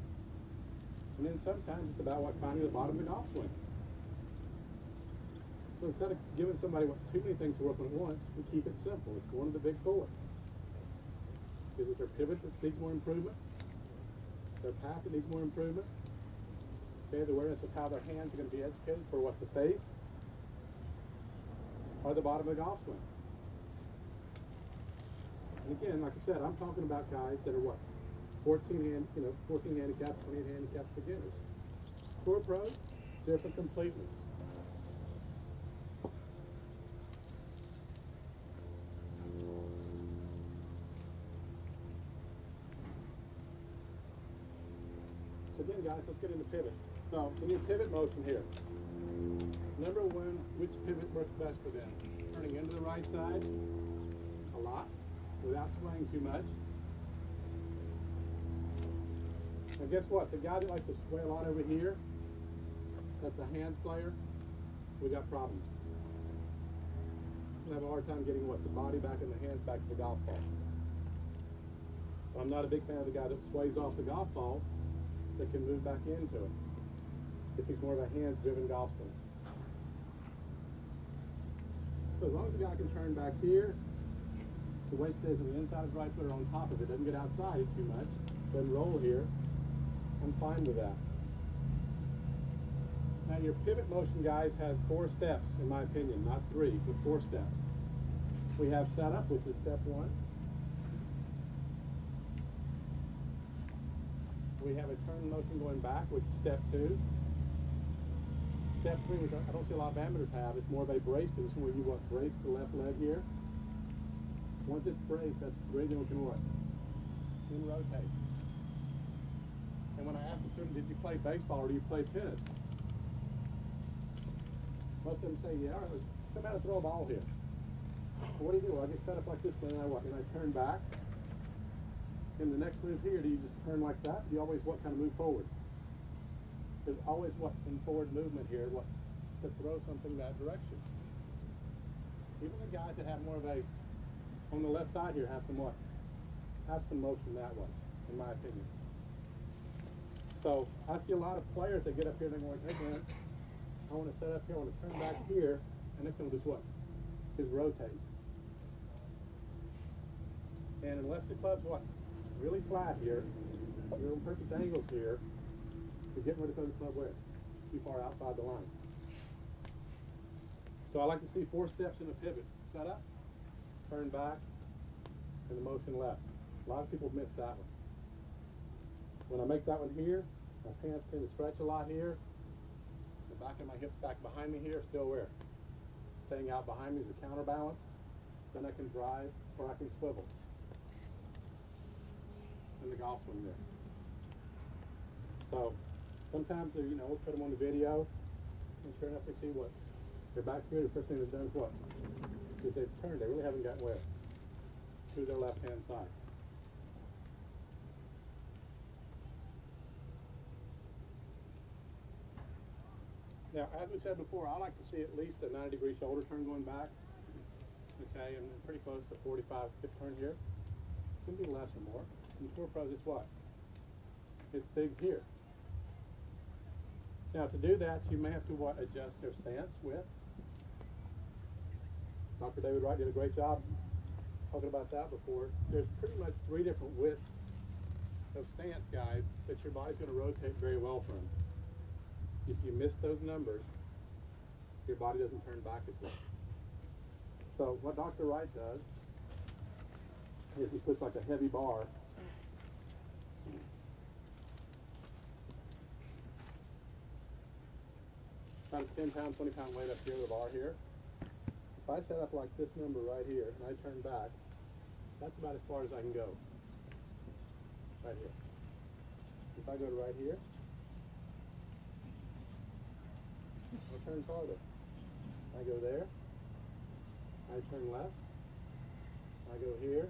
And then sometimes it's about what? Finding the bottom of the golf swing. So instead of giving somebody too many things to work on at once, we keep it simple. It's one of the big four. Is it their pivot that needs more improvement? Their path that needs more improvement? Okay, the awareness of how their hands are going to be educated for what? The face? Or the bottom of the golf swing? And again, like I said, I'm talking about guys that are what? 14 handicaps, 20 handicaps beginners. Tour pros, different completely. So again, guys, let's get into pivot. So, in your pivot motion here, number one, which pivot works best for them? Turning into the right side a lot, without swaying too much. Now guess what? The guy that likes to sway a lot over here, that's a hands player, we got problems. We have a hard time getting what? The body back and the hands back to the golf ball. So I'm not a big fan of the guy that sways off the golf ball that can move back into it. If he's more of a hands-driven golf swing. So as long as the guy can turn back here, the weight stays on the inside of his right foot or on top of it, doesn't get outside it too much, doesn't roll here, I'm fine with that. Now your pivot motion, guys, has 4 steps, in my opinion, not 3, but 4 steps. We have setup, which is step 1. We have a turn motion going back, which is step 2. Step 3, which I don't see a lot of amateurs have, it's more of a brace position where you brace the left leg here. Once it's braced, that's really when we can what? Then rotate. And when I ask the student, did you play baseball or do you play tennis? Most of them say, yeah, all right, come out and throw a ball here. Well, what do you do? Well, I get set up like this, and then I what? And I turn back. In the next move here, do you just turn like that? Do you always what kind of move forward? There's always what? Some forward movement here, what? To throw something that direction. Even the guys that have more of a, on the left side here, have some what? Have some motion that way, in my opinion. So I see a lot of players that get up here and they're going, hey man, I want to set up here, I want to turn back here, and next thing will just what? Is rotate. And unless the club's what? Really flat here, you're on perfect angles here, you're getting ready to throw the club where? Too far outside the line. So I like to see 4 steps in a pivot. Set up, turn back, and the motion left. A lot of people miss that one. When I make that one here, my hands tend to stretch a lot here. The back of my hips back behind me here, still where? Staying out behind me is a counterbalance. Then I can drive or I can swivel. In the golf swing there. So sometimes, we'll put them on the video, and sure enough, they see what? They're back here, the first thing they've done is what? Is they've turned, they really haven't gotten where? To their left-hand side. Now, as we said before, I like to see at least a 90-degree shoulder turn going back. Okay, and then pretty close to 45 hip turn here. It can be less or more. In tour pros, it's what? It's big here. Now, to do that, you may have to what? Adjust their stance width. Dr. David Wright did a great job talking about that before. There's pretty much 3 different widths of stance, guys, that your body's going to rotate very well from. If you miss those numbers, your body doesn't turn back as well. So what Dr. Wright does is he puts like a heavy bar about a 10-pound, 20-pound weight up here, the bar here. If I set up like this number right here and I turn back, that's about as far as I can go. Right here. If I go to right here, I'll turn farther. I go there, I turn left, I go here,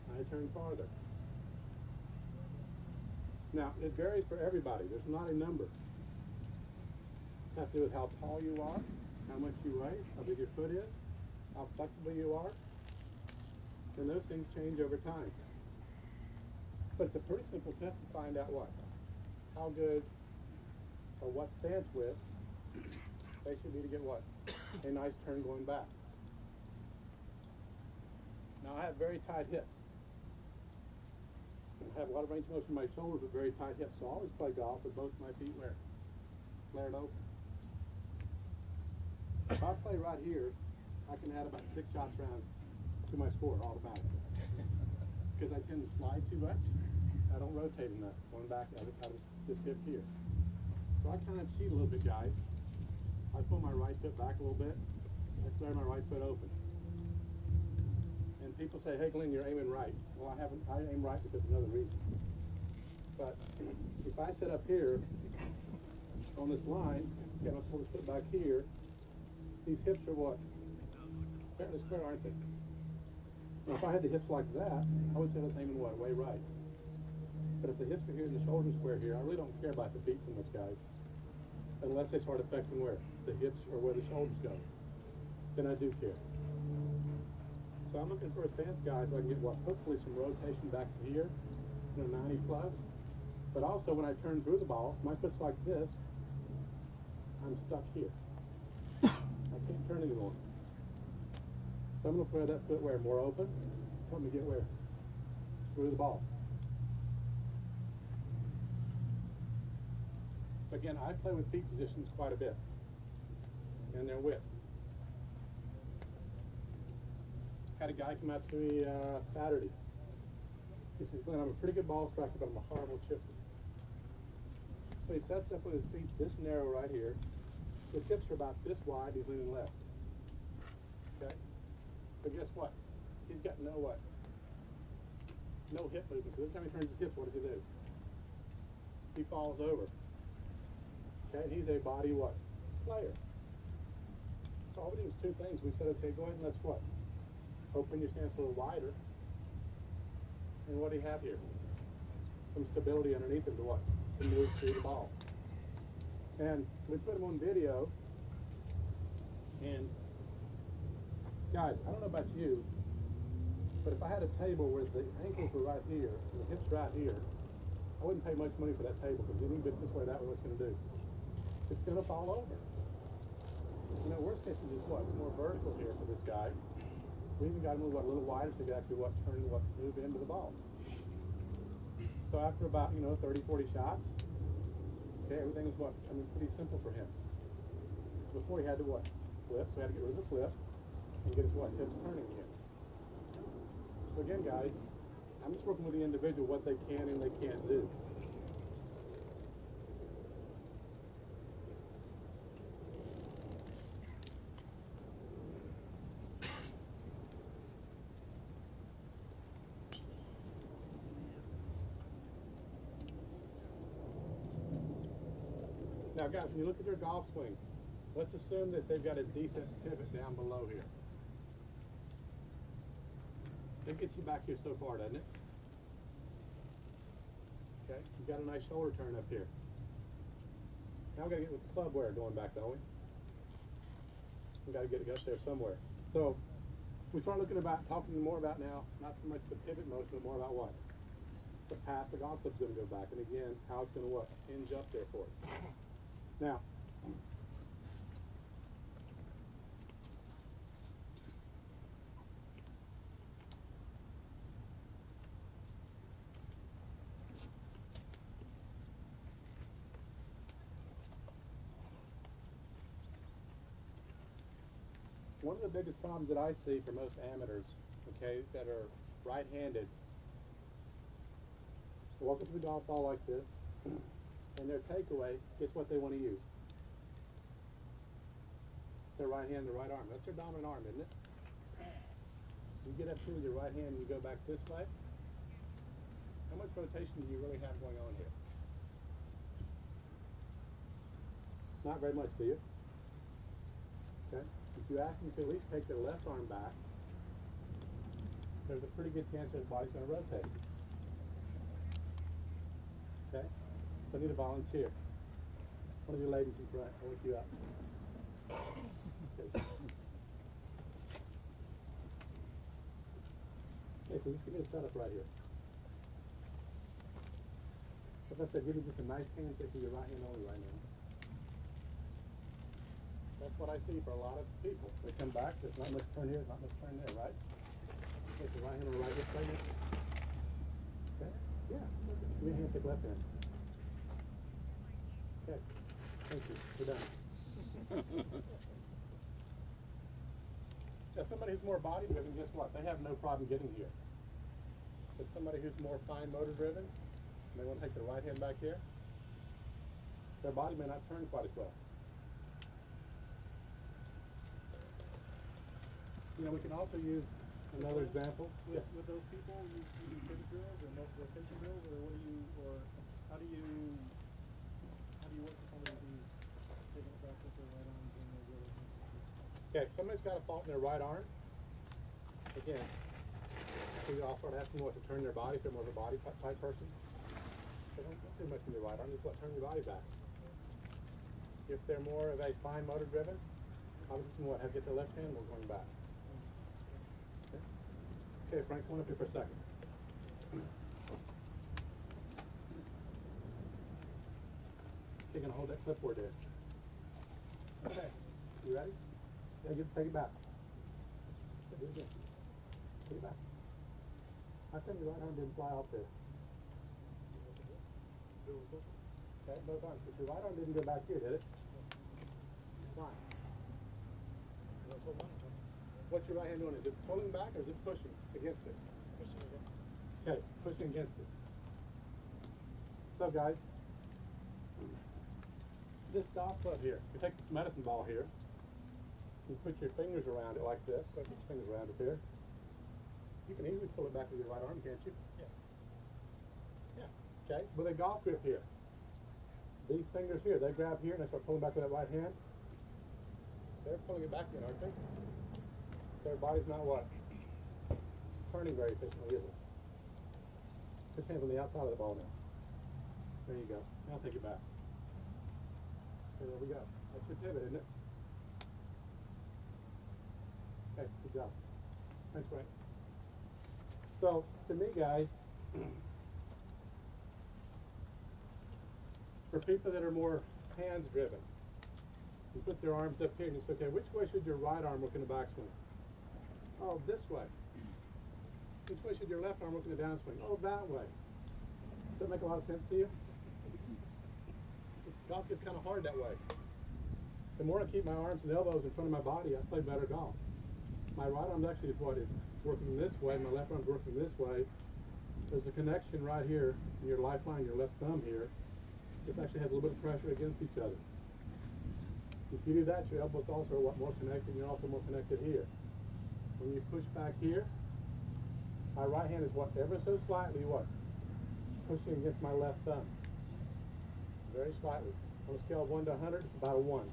I turn farther. Now, it varies for everybody. There's not a number. It has to do with how tall you are, how much you weigh, how big your foot is, how flexible you are, and those things change over time. But it's a pretty simple test to find out what? How good or what stance width they should be to get what? A nice turn going back. Now I have very tight hips. I have a lot of range of motion in my shoulders with very tight hips, so I always play golf with both my feet flared open. If I play right here, I can add about 6 shots round to my score automatically. Because I tend to slide too much, I don't rotate enough going back out of this hip here. So I kind of cheat a little bit, guys. I pull my right foot back a little bit, I flare my right foot open. And people say, hey Glenn, you're aiming right. Well, I aim right because of another reason. But if I sit up here on this line, okay, I'll pull this foot back here, these hips are what? Fairly square, aren't they? Now, if I had the hips like that, I would say let's aim in what? Way right. But if the hips are here and the shoulders square here, I really don't care about the feet so much, guys. Unless they start affecting where? The hips or where the shoulders go. Then I do care. So I'm looking for a stance, guys, so I can get what? Hopefully some rotation back to here, 90 plus. But also when I turn through the ball, my foot's like this, I'm stuck here. I can't turn anymore. So I'm going to play that foot where? More open. Help me get where? Through the ball. Again, I play with feet positions quite a bit. And their width. Had a guy come out to me Saturday. He says, Glenn, I'm a pretty good ball striker, but I'm a horrible chipper. So he sets up with his feet this narrow right here. The hips are about this wide, he's leaning left. Okay? But guess what? He's got no what? No hip movement. Because every time he turns his hips, what does he do? He falls over. Okay, and he's a body what? Player. So all we did was 2 things. We said, okay, go ahead and let's what? Open your stance a little wider. And what do you have here? Some stability underneath him to what? To move through the ball. And we put him on video. And guys, I don't know about you, but if I had a table where the ankles were right here and the hips right here, I wouldn't pay much money for that table because any bit this way, that way, what's going to do? It's going to fall over. You know, worst cases is what? It's more vertical here for this guy. We even got to move a little wider to actually move into the ball. So after about, 30, 40 shots, okay, everything was pretty simple for him. Before he had to what? Flip, so he had to get rid of the flip and get his what? Hips turning again. So again, guys, I'm just working with the individual, what they can and they can't do. Now guys, when you look at their golf swing, let's assume that they've got a decent pivot down below here. That gets you back here so far, doesn't it? Okay, you've got a nice shoulder turn up here. Now we've got to get with the club wear going back, don't we? We've got to get it up there somewhere. So we start talking more about now, not so much the pivot motion, but more about what? The path the golf club's going to go back, and again, how it's going to what? Hinge up there for it. Now, one of the biggest problems that I see for most amateurs, okay, that are right-handed, they walk up to the golf ball like this, and their takeaway, guess what they want to use? their right hand, their right arm. That's their dominant arm, isn't it? You get up here with your right hand and you go back this way. How much rotation do you really have going on here? Not very much, do you? Okay. If you ask them to at least take their left arm back, there's a pretty good chance their body's going to rotate. Okay? So I need a volunteer. One of you ladies in front, I'll look you up. Okay. Okay, so just give me a setup right here. Like I said, give me just a nice handshake with your right hand only right now. That's what I see for a lot of people. They come back, there's not much turn here, there's not much turn there, right? Take the right hand on the right wrist right now. Okay? Yeah. Give me a handshake left hand. Okay. Thank you. We're done. Now, somebody who's more body driven, guess what? They have no problem getting here. But somebody who's more fine motor driven, and they want to take their right hand back here, their body may not turn quite as well. You know, we can also use another example. With those people, you do pivot drills or multiple rotation drills, or what do you, or how do you work with somebody who's taking it back with their right arms and their other hands? Okay, if somebody's got a fault in their right arm, again, so I'll start asking what to turn their body if they're more of a body type person. They don't do much in their right arm, just what turn your body back. If they're more of a fine motor driven, I would just what, have get the left hand going back. Okay, Frank, come on up here for a second. You're going to hold that clipboard there. Okay, you ready? Yeah, you take it back. Do it again. Take it back. How come your right arm didn't fly out there? Okay, both arms. But your right arm didn't go back here, did it? Why? What's your right hand doing? Is it pulling back or is it pushing against it? Pushing against it. Okay, pushing against it. So guys, this golf club here, you take this medicine ball here, you put your fingers around it like this, put your fingers around it here. You can easily pull it back with your right arm, can't you? Yeah. Yeah. Okay, with a golf grip here. These fingers here, they grab here and they start pulling back with that right hand. They're pulling it back in, aren't they? Their body's not what? Turning very efficiently, is it? Put your hands on the outside of the ball now. There you go. Now take it back. Okay, there we go. That's your pivot, isn't it? Okay, good job. Thanks, Frank. So, to me, guys, for people that are more hands-driven, you put their arms up here and you say, okay, which way should your right arm work in the backswing? Oh, this way. Which way should your left arm work in the downswing? Oh, that way. Does that make a lot of sense to you? Golf gets kind of hard that way. The more I keep my arms and elbows in front of my body, I play better golf. My right arm actually is what is working this way, my left arm's working this way. There's a connection right here in your lifeline, your left thumb here. This actually has a little bit of pressure against each other. If you do that, your elbows also are what more connected, and you're also more connected here. When you push back here, my right hand is what, ever so slightly what? Pushing against my left thumb. Very slightly. On a scale of 1 to 100, it's about a 1.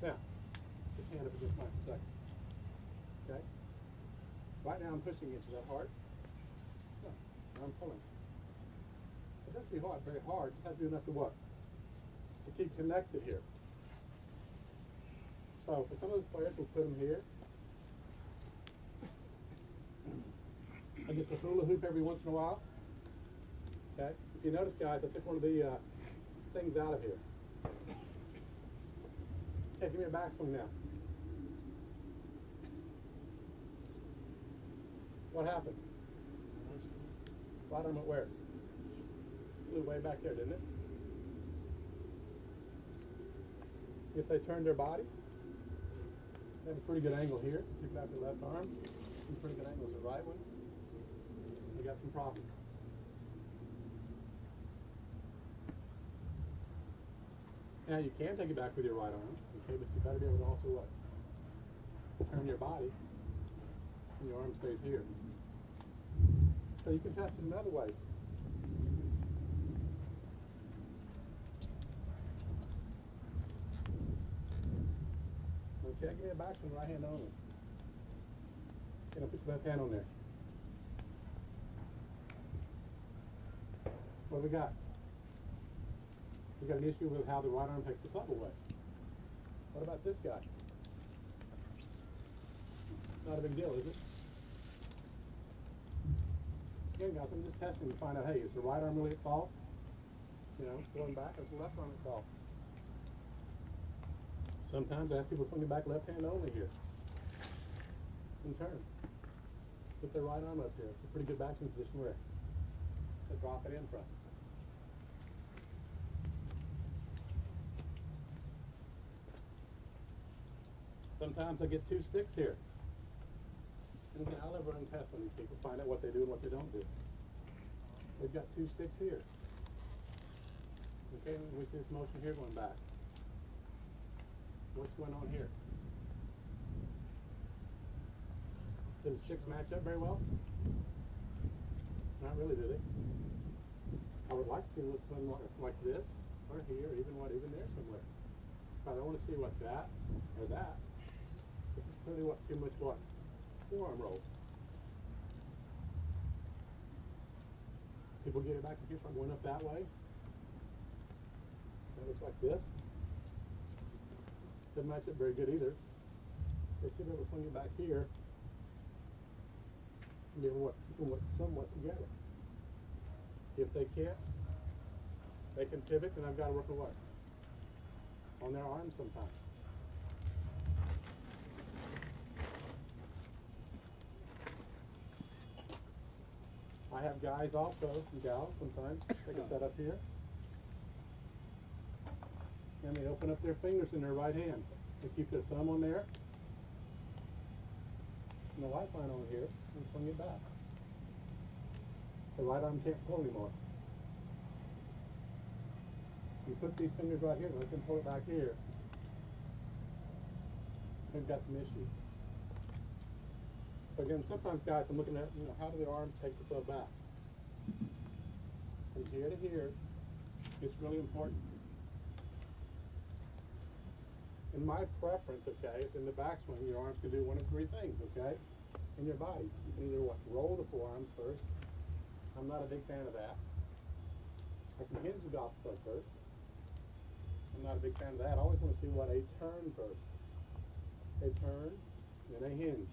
Now, put your hand up against mine for a second. Okay? Right now I'm pushing against you. Is that hard? No. Now I'm pulling. It doesn't be hard, very hard. It has to be enough to what? To keep connected here. So for some of those players, we'll put them here. I get the hula hoop every once in a while. Okay? If you notice, guys, I took one of the things out of here. Okay, give me a backswing now. What happened? Right arm went where? Flew way back there, didn't it? If they turned their body, they have a pretty good angle here. Pick out the left arm. Some pretty good angles. The right one, they got some problems. Now you can take it back with your right arm, okay, but you better be able to also what? Turn your body, and your arm stays here. So you can test it another way. Okay, give me a backswing, right hand only. Okay, now put your left hand on there. What do we got? We got an issue with how the right arm takes the club away. What about this guy? Not a big deal, is it? Again, guys, I'm just testing to find out, hey, is the right arm really at fault? You know, going back, or is the left arm at fault? Sometimes I ask people to swing it back left hand only here. And turn. Put their right arm up here. It's a pretty good backswing position where to drop it in from. Sometimes I get 2 sticks here. And again, I'll ever run tests on these people, find out what they do and what they don't do. They've got 2 sticks here. Okay, we see this motion here going back. What's going on here? Do the sticks match up very well? Not really, do they? I would like to see what's one like this, or here, or even there somewhere. But I don't want to see what that, or that. This is clearly what, too much what? Forearm roll. People get it back and here, start going up that way. That looks like this. Doesn't match up very good either. They should be able to swing it back here and be able to keep them somewhat together. If they can't, they can pivot, and I've got to work away on their arms sometimes. I have guys also, and gals sometimes, take a set up here. And they open up their fingers in their right hand. They keep their thumb on there, and the lifeline on here, and swing it back. The right arm can't pull anymore. You put these fingers right here, and let them pull it back here. They've got some issues. So again, sometimes guys, I'm looking at, how do their arms take the club back? From here to here, it's really important. In my preference, okay, is in the backswing, your arms can do one of 3 things, okay? In your body. You can either roll the forearms first. I'm not a big fan of that. I can hinge the golf club first. I'm not a big fan of that. I always want to see what a turn first. A turn, then a hinge.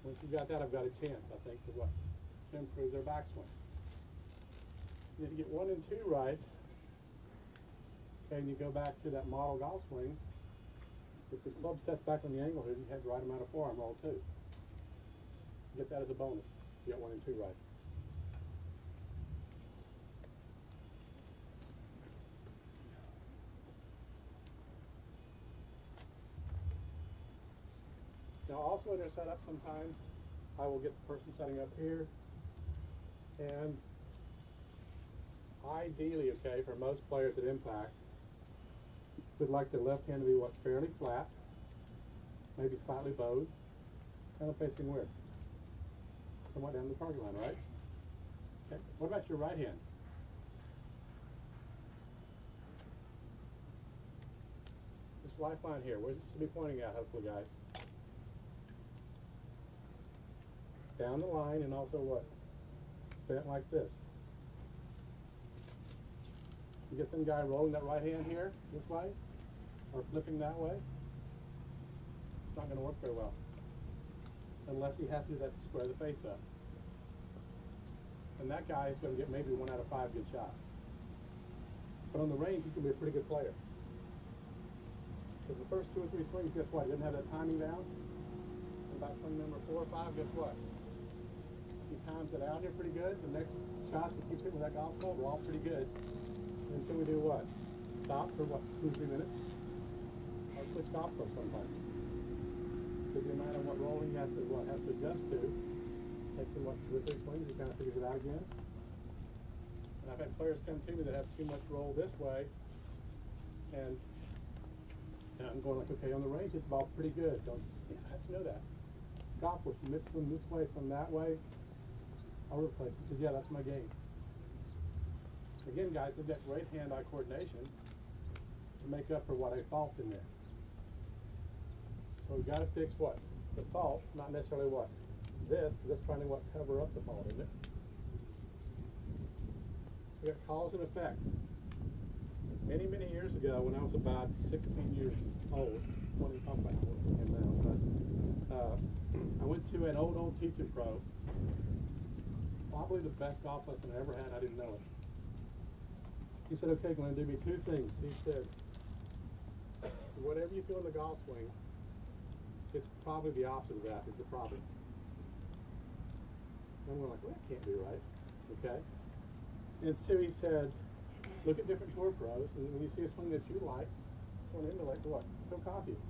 Once you've got that, I've got a chance, I think, to improve their backswing. If you get 1 and 2 right, and you go back to that model golf swing, if the club sets back on the angle here, you have the right amount of forearm roll too. Get that as a bonus. You get 1 and 2 right. Now also in their setup, sometimes I will get the person setting up here, and ideally, okay, for most players at impact, would like the left hand to be fairly flat, maybe slightly bowed, kind of facing where? Somewhat down the target line, right? Okay. What about your right hand? This lifeline here, where it should be pointing at, hopefully, guys. Down the line, and also what? Bent like this. You get some guy rolling that right hand here, this way, or flipping that way, it's not going to work very well. Unless he has to do that to square the face up. And that guy is going to get maybe 1 out of 5 good shots. But on the range, he's going to be a pretty good player. Because the first 2 or 3 swings, guess what? He doesn't have that timing down. And by swing number 4 or 5, guess what? He times it out here pretty good. The next shots he keeps hitting with that golf club are all pretty good. And then we do what? Stop for what, 2 or 3 minutes? Or switch golf clubs sometimes. Because the amount of rolling he has to adjust to takes him 2 or 3 swings, he kind of figures it out again. And I've had players come to me that have too much roll this way, And I'm going like, okay, on the range, it's ball pretty good. Don't, yeah, how'd you know that? Golf was some this way, some that way, all over the place. He said, yeah, that's my game. Again, guys, they've got great hand-eye coordination to make up for what I fault in there. So we've got to fix what? The fault, not necessarily what? This, because that's trying to what? Cover up the fault, isn't it? We got cause and effect. Many, many years ago, when I was about 16 years old, 20, I'm about 20 now, but I went to an old teaching pro. Probably the best golf lesson I ever had. I didn't know it. He said, okay, Glenn, do me two things. He said, whatever you feel in the golf swing, it's probably the opposite of that is the problem. And I'm going like, well, that can't be right. Okay? And two, he said, look at different tour pros, and when you see a swing that you like, want to emulate what? He'll copy it.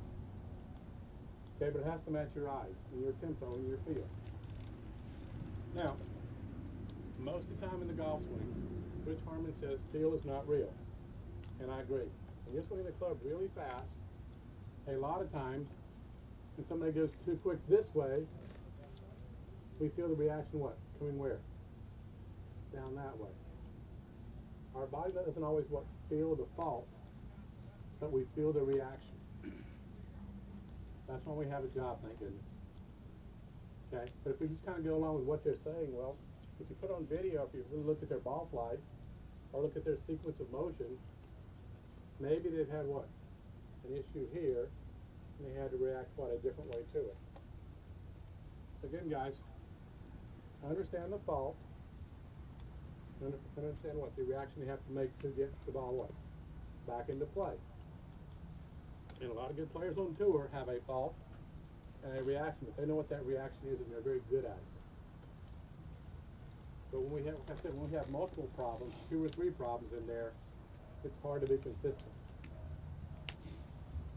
Okay, but it has to match your eyes, and your tempo, and your feel. Now, most of the time in the golf swing, Rich Harmon says feel is not real. And I agree. When you're swinging the club really fast, a lot of times, when somebody goes too quick this way, we feel the reaction what? Coming where? Down that way. Our body doesn't always what? Feel the fault, but we feel the reaction. That's when we have a job, thank goodness. Okay? But if we just kind of go along with what they're saying, well, if you put on video, if you really look at their ball flight, or look at their sequence of motion, maybe they've had what? An issue here, and they had to react what? A different way to it. So again, guys, understand the fault, and understand what? The reaction you have to make to get the ball what? Back into play. And a lot of good players on tour have a fault and a reaction, but they know what that reaction is, and they're very good at it. But when we have, like I said, when we have multiple problems, 2 or 3 problems in there, it's hard to be consistent.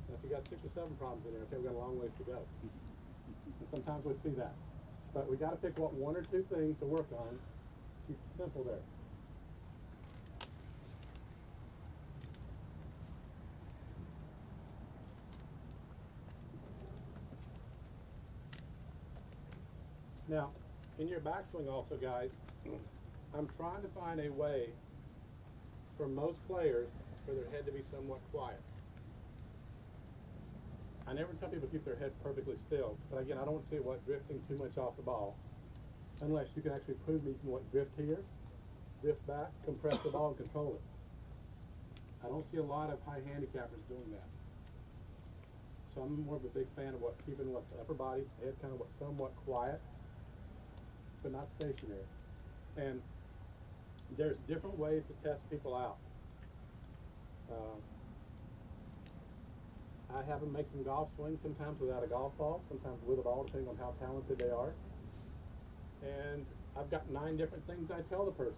And if you got 6 or 7 problems in there, okay, we've got a long ways to go. And sometimes we see that. But we got to pick what 1 or 2 things to work on. Keep it simple there. Now, in your backswing also, guys, I'm trying to find a way for most players for their head to be somewhat quiet. I never tell people to keep their head perfectly still, but again, I don't want to see what drifting too much off the ball, unless you can actually prove me you can what drift here, drift back, compress the ball, and control it. I don't see a lot of high handicappers doing that. So I'm more of a big fan of what keeping what the upper body, head kind of what somewhat quiet, but not stationary. And there's different ways to test people out. I have them make some golf swings, sometimes without a golf ball, sometimes with a ball, depending on how talented they are. And I've got 9 different things I tell the person.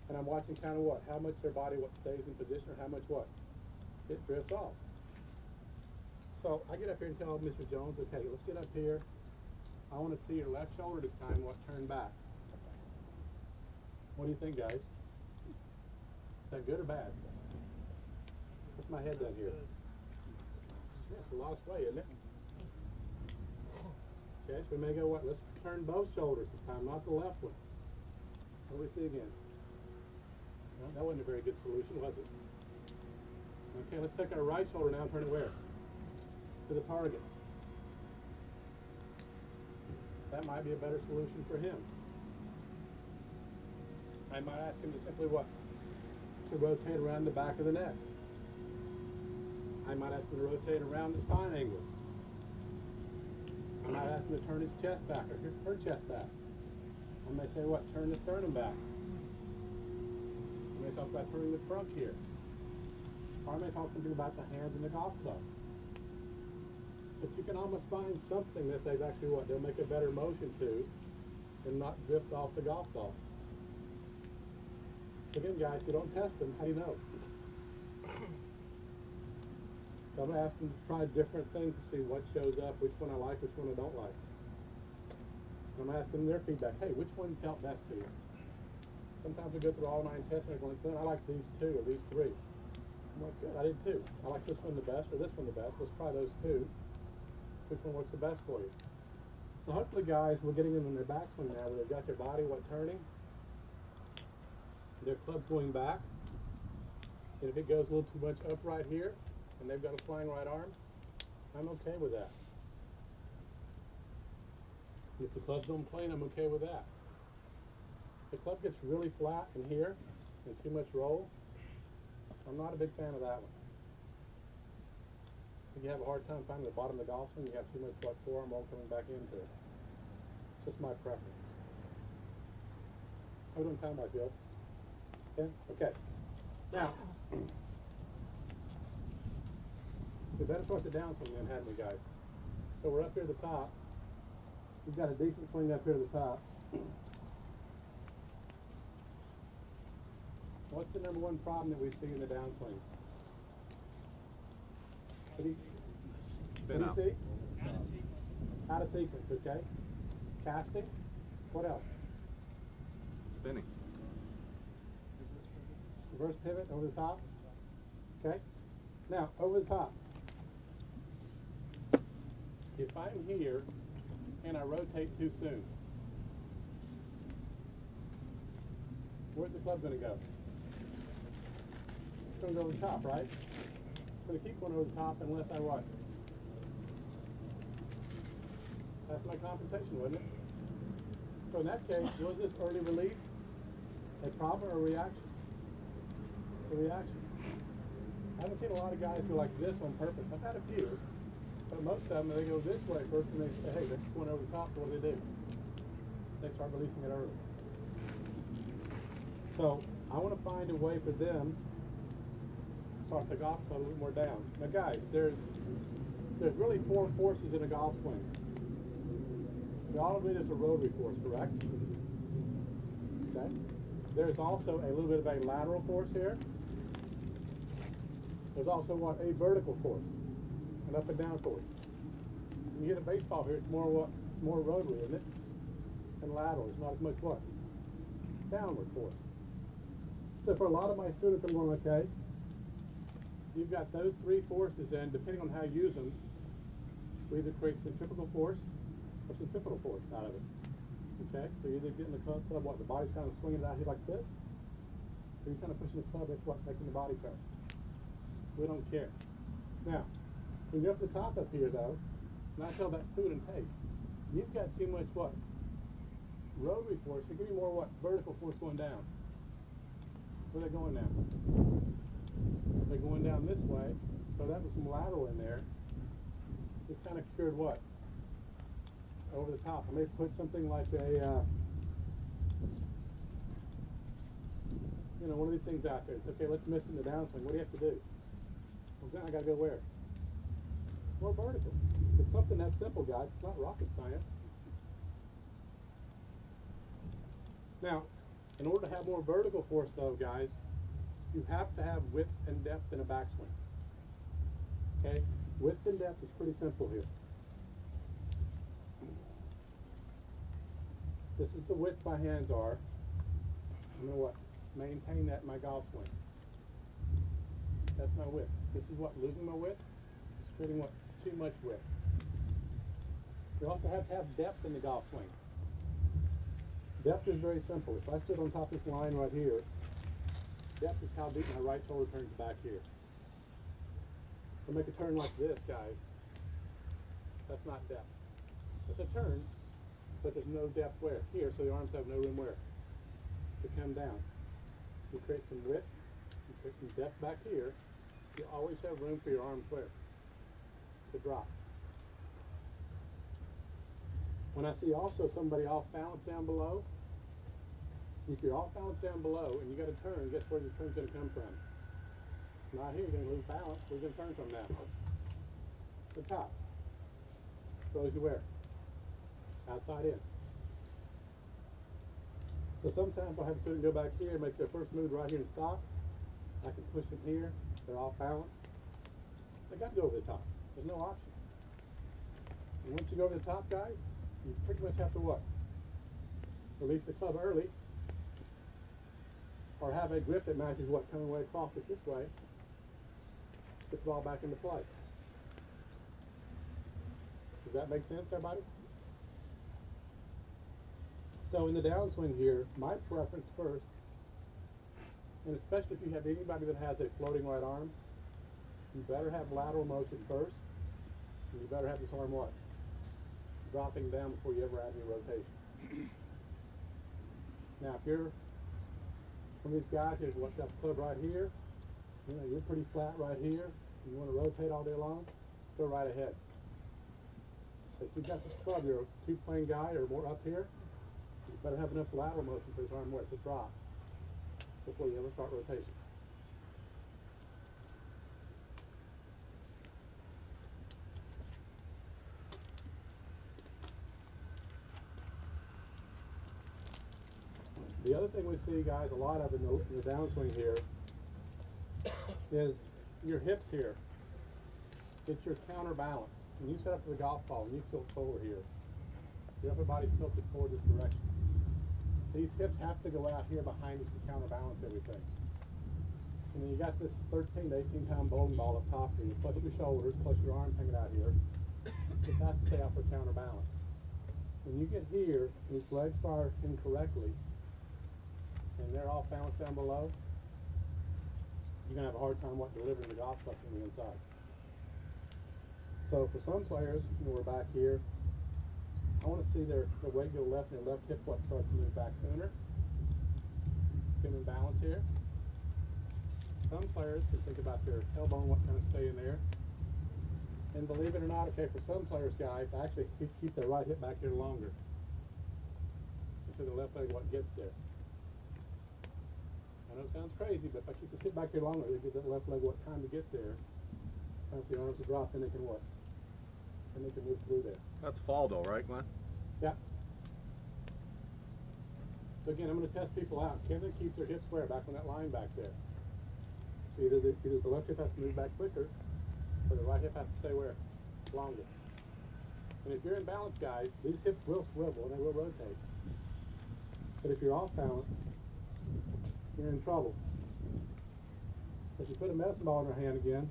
And I'm watching kind of what, how much their body what stays in position, or how much what, it drifts off. So I get up here and tell Mr. Jones, okay, let's get up here. I want to see your left shoulder this time, what, turn back. What do you think, guys? Is that good or bad? What's my head done here? Yeah, it's a lot of sway, isn't it? Okay, so we may go, what, let's turn both shoulders this time, not the left one. What do we see again? Well, that wasn't a very good solution, was it? Okay, let's take our right shoulder now and turn it where? To the target. That might be a better solution for him. I might ask him to simply what? To rotate around the back of the neck. I might ask him to rotate around the spine angle. I might ask him to turn his chest back, or her chest back. I may say what? Turn the sternum back. I may talk about turning the trunk here. Or I may talk something about the hands and the golf club. But you can almost find something that they've actually what? They'll make a better motion to and not drift off the golf ball. Again, guys, if you don't test them, how do you know? So I'm going to ask them to try different things to see what shows up, which one I like, which one I don't like. And I'm asking them their feedback. Hey, which one felt best to you? Sometimes we go through all 9 tests and they're going, I like these 2 or these 3. I'm like, good, I did too. I like this one the best or this one the best. Let's try those two. Which one works the best for you? So hopefully, guys, we're getting them in their backswing now where they've got their body turning, their club's going back. And if it goes a little too much up right here and they've got a flying right arm, I'm okay with that. If the club's on plane, I'm okay with that. If the club gets really flat in here and too much roll, I'm not a big fan of that one. If you have a hard time finding the bottom of the golf swing, you have too much forearm roll coming back into it. It's just my preference. How are we doing time-wise, Bill? 10? Okay. Now, we better start the downswing then, hadn't we, guys? So we're up here at the top. We've got a decent swing up here at the top. What's the number one problem that we see in the downswing? What do you see? Out of sequence, okay. Casting. What else? Spinning. Reverse pivot over the top. Okay. Now, over the top. If I'm here and I rotate too soon, where's the club going to go? It's going to go over the top, right? It's going to keep going over the top unless I what? That's my compensation, wasn't it? So in that case, was this early release a problem or a reaction? A reaction. I haven't seen a lot of guys go like this on purpose. I've had a few, but most of them, they go this way first and they say, hey, that's going over the top, so what do? They start releasing it early. So I want to find a way for them to start the golf club a little more down. Now guys, there's really four forces in a golf swing. All of it is a rotary force, correct? Okay. There's also a little bit of a lateral force here. There's also what? A vertical force. An up and down force. When you hit a baseball here, it's more what? It's more rotary, isn't it? And lateral. It's not as much what? Downward force. So for a lot of my students, I'm going, okay, you've got those three forces, and depending on how you use them, we either create centrifugal force or centripetal force out of it. Okay? So you're either getting the club, what, the body's kind of swinging it out here like this, or you're kind of pushing the club, that's what, making the body turn. We don't care. Now, when you're up the top up here, though, and I tell that student, hey, you've got too much what? Rotary force. So give me more what? Vertical force going down. Where are they going now? They're going down this way, so that was some lateral in there. It kind of cured what? Over the top. I may put something like a, one of these things out there. It's okay, let's miss in the downswing. What do you have to do? Well, then I got to go where? More vertical. It's something that simple, guys. It's not rocket science. Now, in order to have more vertical force, though, guys, you have to have width and depth in a backswing. Okay? Width and depth is pretty simple here. This is the width my hands are. I'm going to what? Maintain that in my golf swing. That's my width. This is what? Losing my width? It's creating what? Too much width. You also have to have depth in the golf swing. Depth is very simple. If I stood on top of this line right here, depth is how deep my right shoulder turns back here. If I make a turn like this, guys, that's not depth. It's a turn, but there's no depth where? Here, so the arms have no room where? To come down. You create some width, you create some depth back here, you always have room for your arms where? To drop. When I see also somebody off balance down below, if you're off balance down below and you got to turn, guess where your turn's going to come from? Not here, you're going to lose balance. Where's your turn from now? The top. Throws you where? Outside in. So sometimes I'll have a student go back here and make their first move right here and stop. I can push them here. They're off balance. They got to go over the top. There's no option. And once you go over the top, guys, you pretty much have to what? Release the club early, or have a grip that matches what coming way across it this way, Gets the ball back into play. Does that make sense, everybody? So in the downswing here, my preference first, and especially if you have anybody that has a floating right arm, you better have lateral motion first, and you better have this arm what? Dropping down before you ever add any rotation. Now if you're one of these guys who's got the club right here, you know, you're pretty flat right here, and you want to rotate all day long, go right ahead. If you've got this club, you're a two-plane guy or more up here, you better have enough lateral motion for this arm where it's a drop before you ever start rotation. The other thing we see, guys, a lot of in the downswing here is your hips here. It's your counterbalance. When you set up for the golf ball and you tilt forward here, your upper body's tilted forward this direction. These hips have to go out here behind us to counterbalance everything. And then you got this 13 to 18 pound bowling ball up top here, plus your shoulders, plus your arms hanging out here. This has to stay out for counterbalance. When you get here, and these legs are incorrectly, and they're all balanced down below, you're going to have a hard time delivering the golf club from the inside. So for some players, when we're back here, I want to see their weight go left and their left hip start to move back sooner. Get them in balance here. Some players can think about their elbow and what kind of stay in there. And believe it or not, okay, for some players, guys, I actually keep their right hip back here longer until the left leg gets there. I know it sounds crazy, but if I keep the hip back here longer, they give that left leg time to get there. Time for the arms to drop, then they can what? And they can move through there. That's fall though, right, Glenn? Yeah. So again, I'm going to test people out. Can they keep their hips square back on that line back there? So either the left hip has to move back quicker, or the right hip has to stay where? Longer. And if you're in balance, guys, these hips will swivel and they will rotate. But if you're off balance, you're in trouble. If you put a medicine ball in her hand again,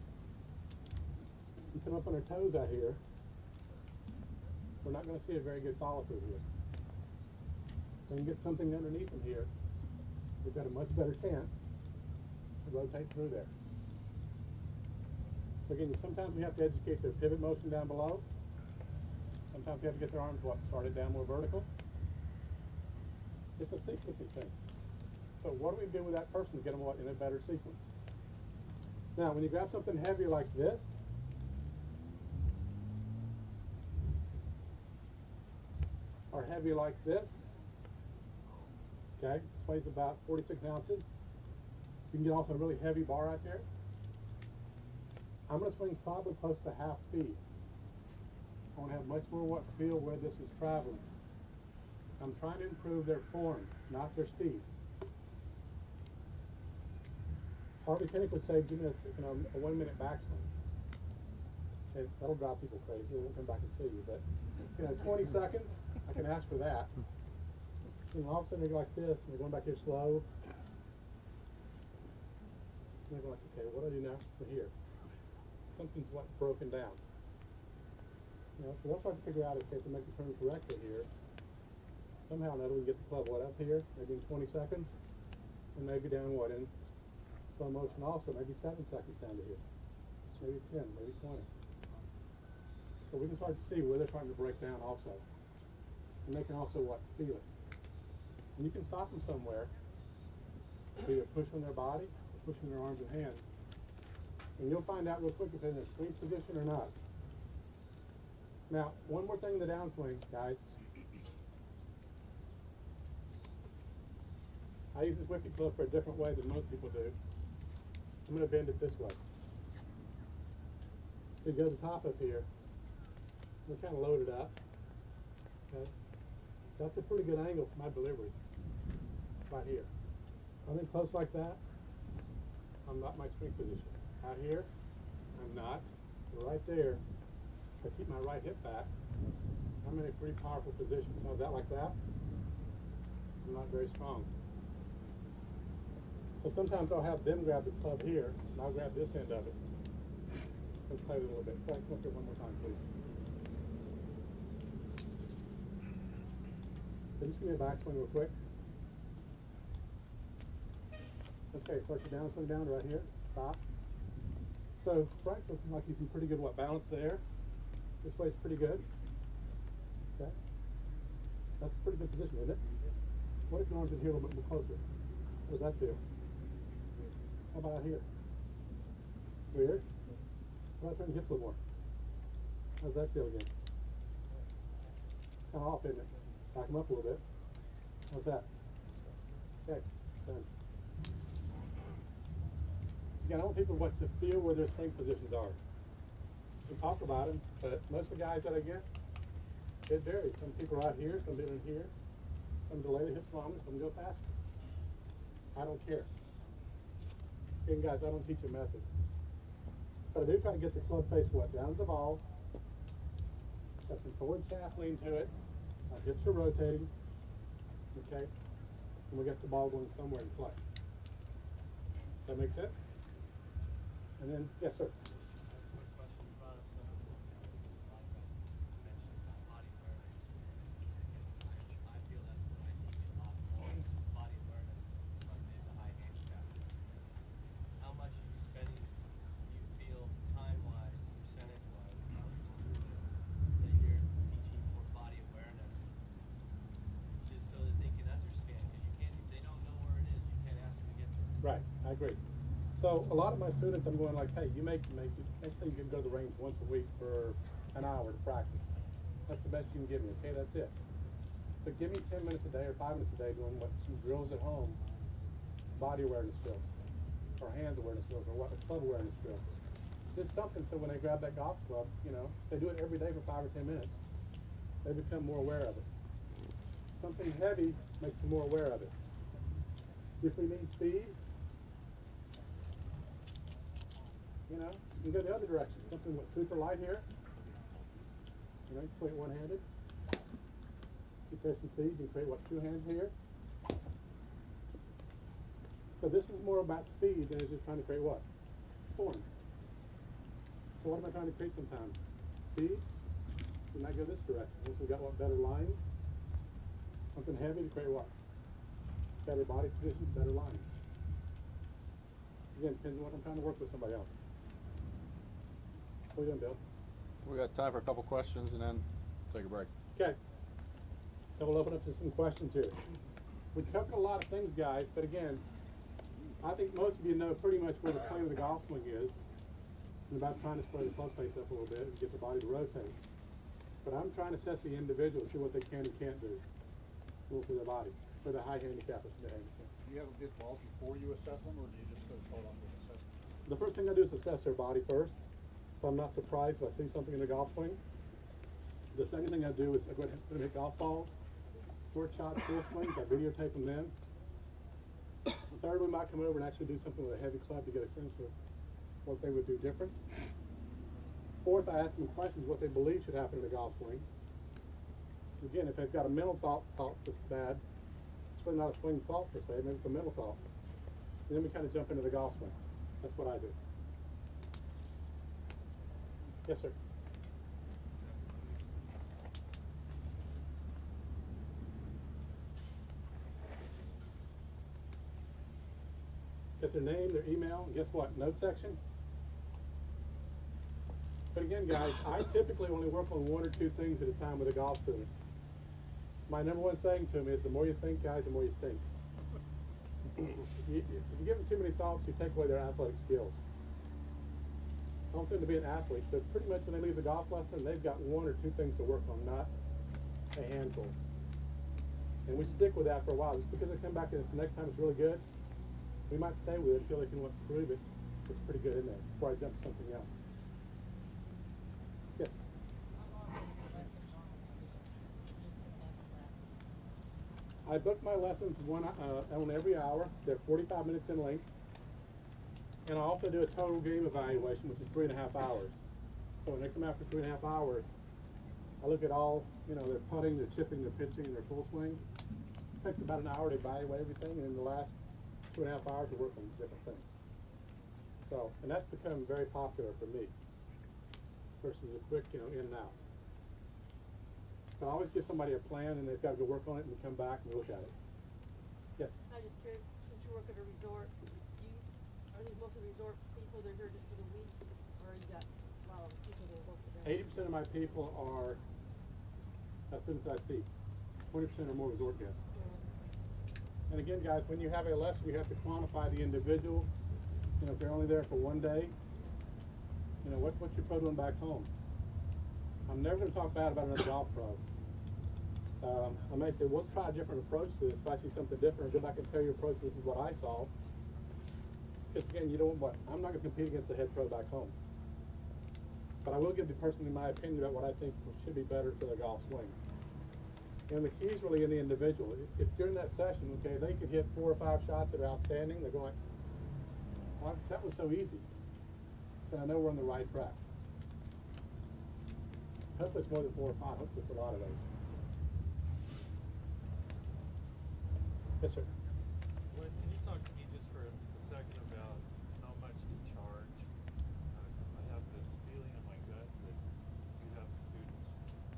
you come up on her toes out here, we're not going to see a very good follow through here. When you get something underneath them here, we've got a much better chance to rotate through there. So again, sometimes we have to educate their pivot motion down below. Sometimes we have to get their arms started down more vertical. It's a sequencing thing. So what do we do with that person to get them in a better sequence? Now, when you grab something heavy like this, or heavy like this, okay, this weighs about 46 ounces. You can get also a really heavy bar right there. I'm going to swing probably close to half speed. I want to have much more feel where this is traveling. I'm trying to improve their form, not their speed. Harvey Kinnick would say, give me a 1 minute backswing. And that'll drive people crazy. They won't come back and see you. But 20 seconds, I can ask for that. And all of a sudden they go like this, and they're going back here slow. And they go like, okay, what do I do now from here? Something's broken down. So they'll start to figure out if they can make the turn correctly here. Somehow or another we can get the club up here, maybe in 20 seconds, and maybe down in slow motion also, maybe 7 seconds down to here. Maybe 10, maybe 20. So we can start to see where they're starting to break down also. And they can also feel it. And you can stop them somewhere, either push on their body or push on their arms and hands. And you'll find out real quick if they're in a swing position or not. Now, one more thing in the downswing, guys. I use this whippy club for a different way than most people do. I'm going to bend it this way. So you go to the top up here. We're kind of loaded up. Okay. That's a pretty good angle for my delivery. Right here. I'm in close like that. I'm not in my swing position. Out here, I'm not. But right there, if I keep my right hip back, I'm in a pretty powerful position. So that like that, I'm not very strong. So sometimes I'll have them grab the club here, and I'll grab this end of it. Let's play with it a little bit. Frank, come up here one more time, please. Can you just give me a backswing real quick? Okay, start your downswing down right here. Stop. So Frank looks like he's in pretty good balance there. This way's pretty good. Okay. That's a pretty good position, isn't it? What if your arms in here a little bit more closer? What does that feel? How about out here? Weird. How about turn the hips a little more? How does that feel again? Kind of off, isn't it? Back them up a little bit. How's that? Okay, done. Again, I want people to feel where their swing positions are. We talk about them, but most of the guys that I get, it varies. Some people are out here, some people are here, some delay the hips longer, some go faster. I don't care. Again, guys, I don't teach a method. But I do try to get the club face down to the ball. Got some forward shaft lean to it. Our hips are rotating. Okay? And we get the ball going somewhere in play. Does that make sense? And then, yes, sir. Right, I agree. So a lot of my students, I'm going like, hey, you make sure you can go to the range once a week for an hour to practice. That's the best you can give me, okay? That's it. But give me 10 minutes a day or 5 minutes a day doing what some drills at home, body awareness drills, or hand awareness drills, or what club awareness drills. Just something so when they grab that golf club, you know, they do it every day for 5 or 10 minutes, they become more aware of it. Something heavy makes them more aware of it. If we need speed, you know, you can go the other direction. Something with super light here. You know, you swing it one-handed. If there's some speed, you can create, 2 hands here. So this is more about speed than it's just trying to create what? Form. So what am I trying to create sometimes? Speed. You might go this direction. Once we've got better lines. Something heavy to create what? Better body positions, better lines. Again, depends on what I'm trying to work with somebody else. What are you doing, Bill? We got time for a couple questions and then take a break. Okay. So we'll open up to some questions here. We covered a lot of things, guys, but again, I think most of you know pretty much where the plane of the golf swing is and about trying to spread the club face up a little bit and get the body to rotate. But I'm trying to assess the individual, see what they can and can't do for their body, for the high handicappers and the handicap. Do you have a good ball before you assess them, or do you just go start off with assessment? The first thing I do is assess their body first, so I'm not surprised if I see something in the golf swing. The second thing I do is I go ahead and hit golf balls, short shots, full swings. I videotape them then. The third, we might come over and actually do something with a heavy club to get a sense of what they would do different. Fourth, I ask them questions what they believe should happen in the golf swing. So again, if they've got a mental thought that's bad, it's really not a swing thought per se, maybe it's a mental thought. And then we kind of jump into the golf swing. That's what I do. Yes, sir. Get their name, their email, and guess what? Note section. But again, guys, I typically only work on 1 or 2 things at a time with a golf student. My number one saying to them is, the more you think, guys, the more you stink. If you give them too many thoughts, you take away their athletic skills. I want them to be an athlete, so pretty much when they leave the golf lesson, they've got 1 or 2 things to work on, not a handful. And we stick with that for a while. Just because they come back and the next time it's really good, we might stay with it until they can prove it. It's pretty good in there before I jump to something else. Yes. I book my lessons on every hour. They're 45 minutes in length. And I also do a total game evaluation, which is 3.5 hours. So when they come out for 3.5 hours, I look at all, their putting, their chipping, their pitching, and their full swing. It takes about an hour to evaluate everything, and in the last 2.5 hours to work on different things. So, and that's become very popular for me. versus a quick, in and out. But I always give somebody a plan, and they've got to go work on it and come back and look at it. Yes? I'm just curious, since you work at a resort, are these mostly resort people that are here just for the week, or you got a lot of people that work for them? 80% of my people are students I see. 20% are more resort guests. And again, guys, when you have a lesson, you have to quantify the individual. If they're only there for one day, what's your pro doing back home? I'm never going to talk bad about another golf pro. I may say, well, let's try a different approach to this. If I see something different, I'll go back and tell your approach, this is what I saw. Because again, I'm not going to compete against the head pro back home. But I will give the person my opinion about what I think should be better for the golf swing. And the key is really in the individual. If during that session, okay, they could hit 4 or 5 shots that are outstanding, they're going, well, that was so easy. Then I know we're on the right track. Hopefully it's more than 4 or 5. Hopefully it's a lot of those. Yes, sir. Can you talk to me just for a second about how much to charge? I have this feeling in my gut that you have students'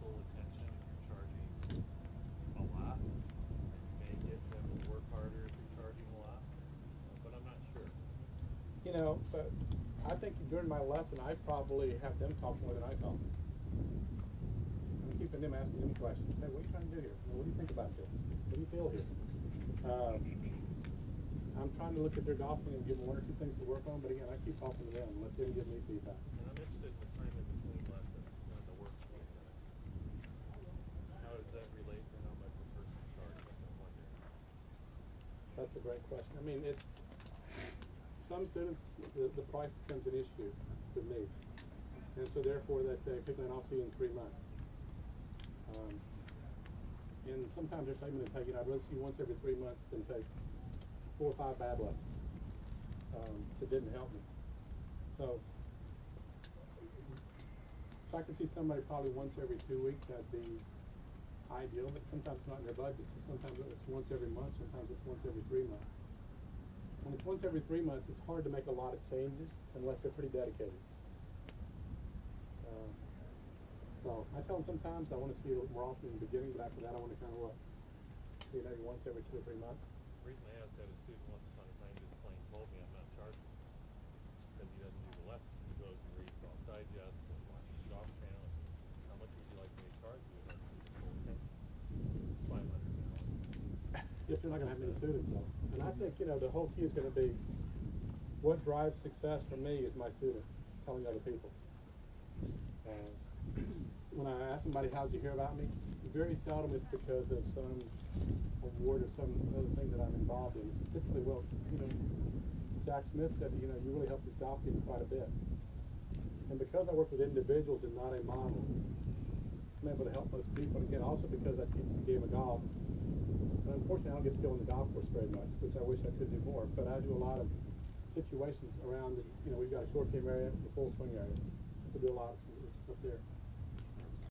full attention if you're charging a lot. You may get them to work harder if you're charging a lot, but I'm not sure. But I think during my lesson, I probably have them talk more than I talk. I'm keeping them asking them questions. Hey, what are you trying to do here? What do you think about this? What do you feel here? I'm trying to look at their golfing and give them 1 or 2 things to work on, but again, I keep talking to them and let them give me feedback. And I'm interested in the time in between lessons when the work swing. How does that relate to how much a person charges? I'm wondering. That's a great question. I mean, some students, the price becomes an issue to me. And so therefore they say, okay, Glenn, I'll see you in 3 months. And sometimes their statement is, hey, I'd rather see you once every 3 months than take 4 or 5 bad lessons that didn't help me. So if I could see somebody probably once every 2 weeks, that'd be ideal, but sometimes it's not in their budget. So sometimes it's once every month, sometimes it's once every 3 months. When it's once every 3 months, it's hard to make a lot of changes unless they're pretty dedicated. So I tell them sometimes I want to see it more often in the beginning, but after that I want to kind of see it maybe once every 2 or 3 months. Recently I had a student once upon a time just plain told me I'm not charging because he doesn't do the lessons. He goes and reads Golf Digest and watches Golf Channel. How much would you like me to charge you? And $500. If you're not going to have many students though. And I think, the whole key is going to be what drives success for me is my students telling other people. When I ask somebody, how'd you hear about me? Very seldom it's because of some award or some other thing that I'm involved in. It's typically, Jack Smith said, you really helped this golf team quite a bit. And because I work with individuals and not a model, I'm able to help most people. Again, also because I teach the game of golf. And unfortunately, I don't get to go on the golf course very much, which I wish I could do more. But I do a lot of situations around, we've got a short game area, the full swing area. We do a lot of stuff there.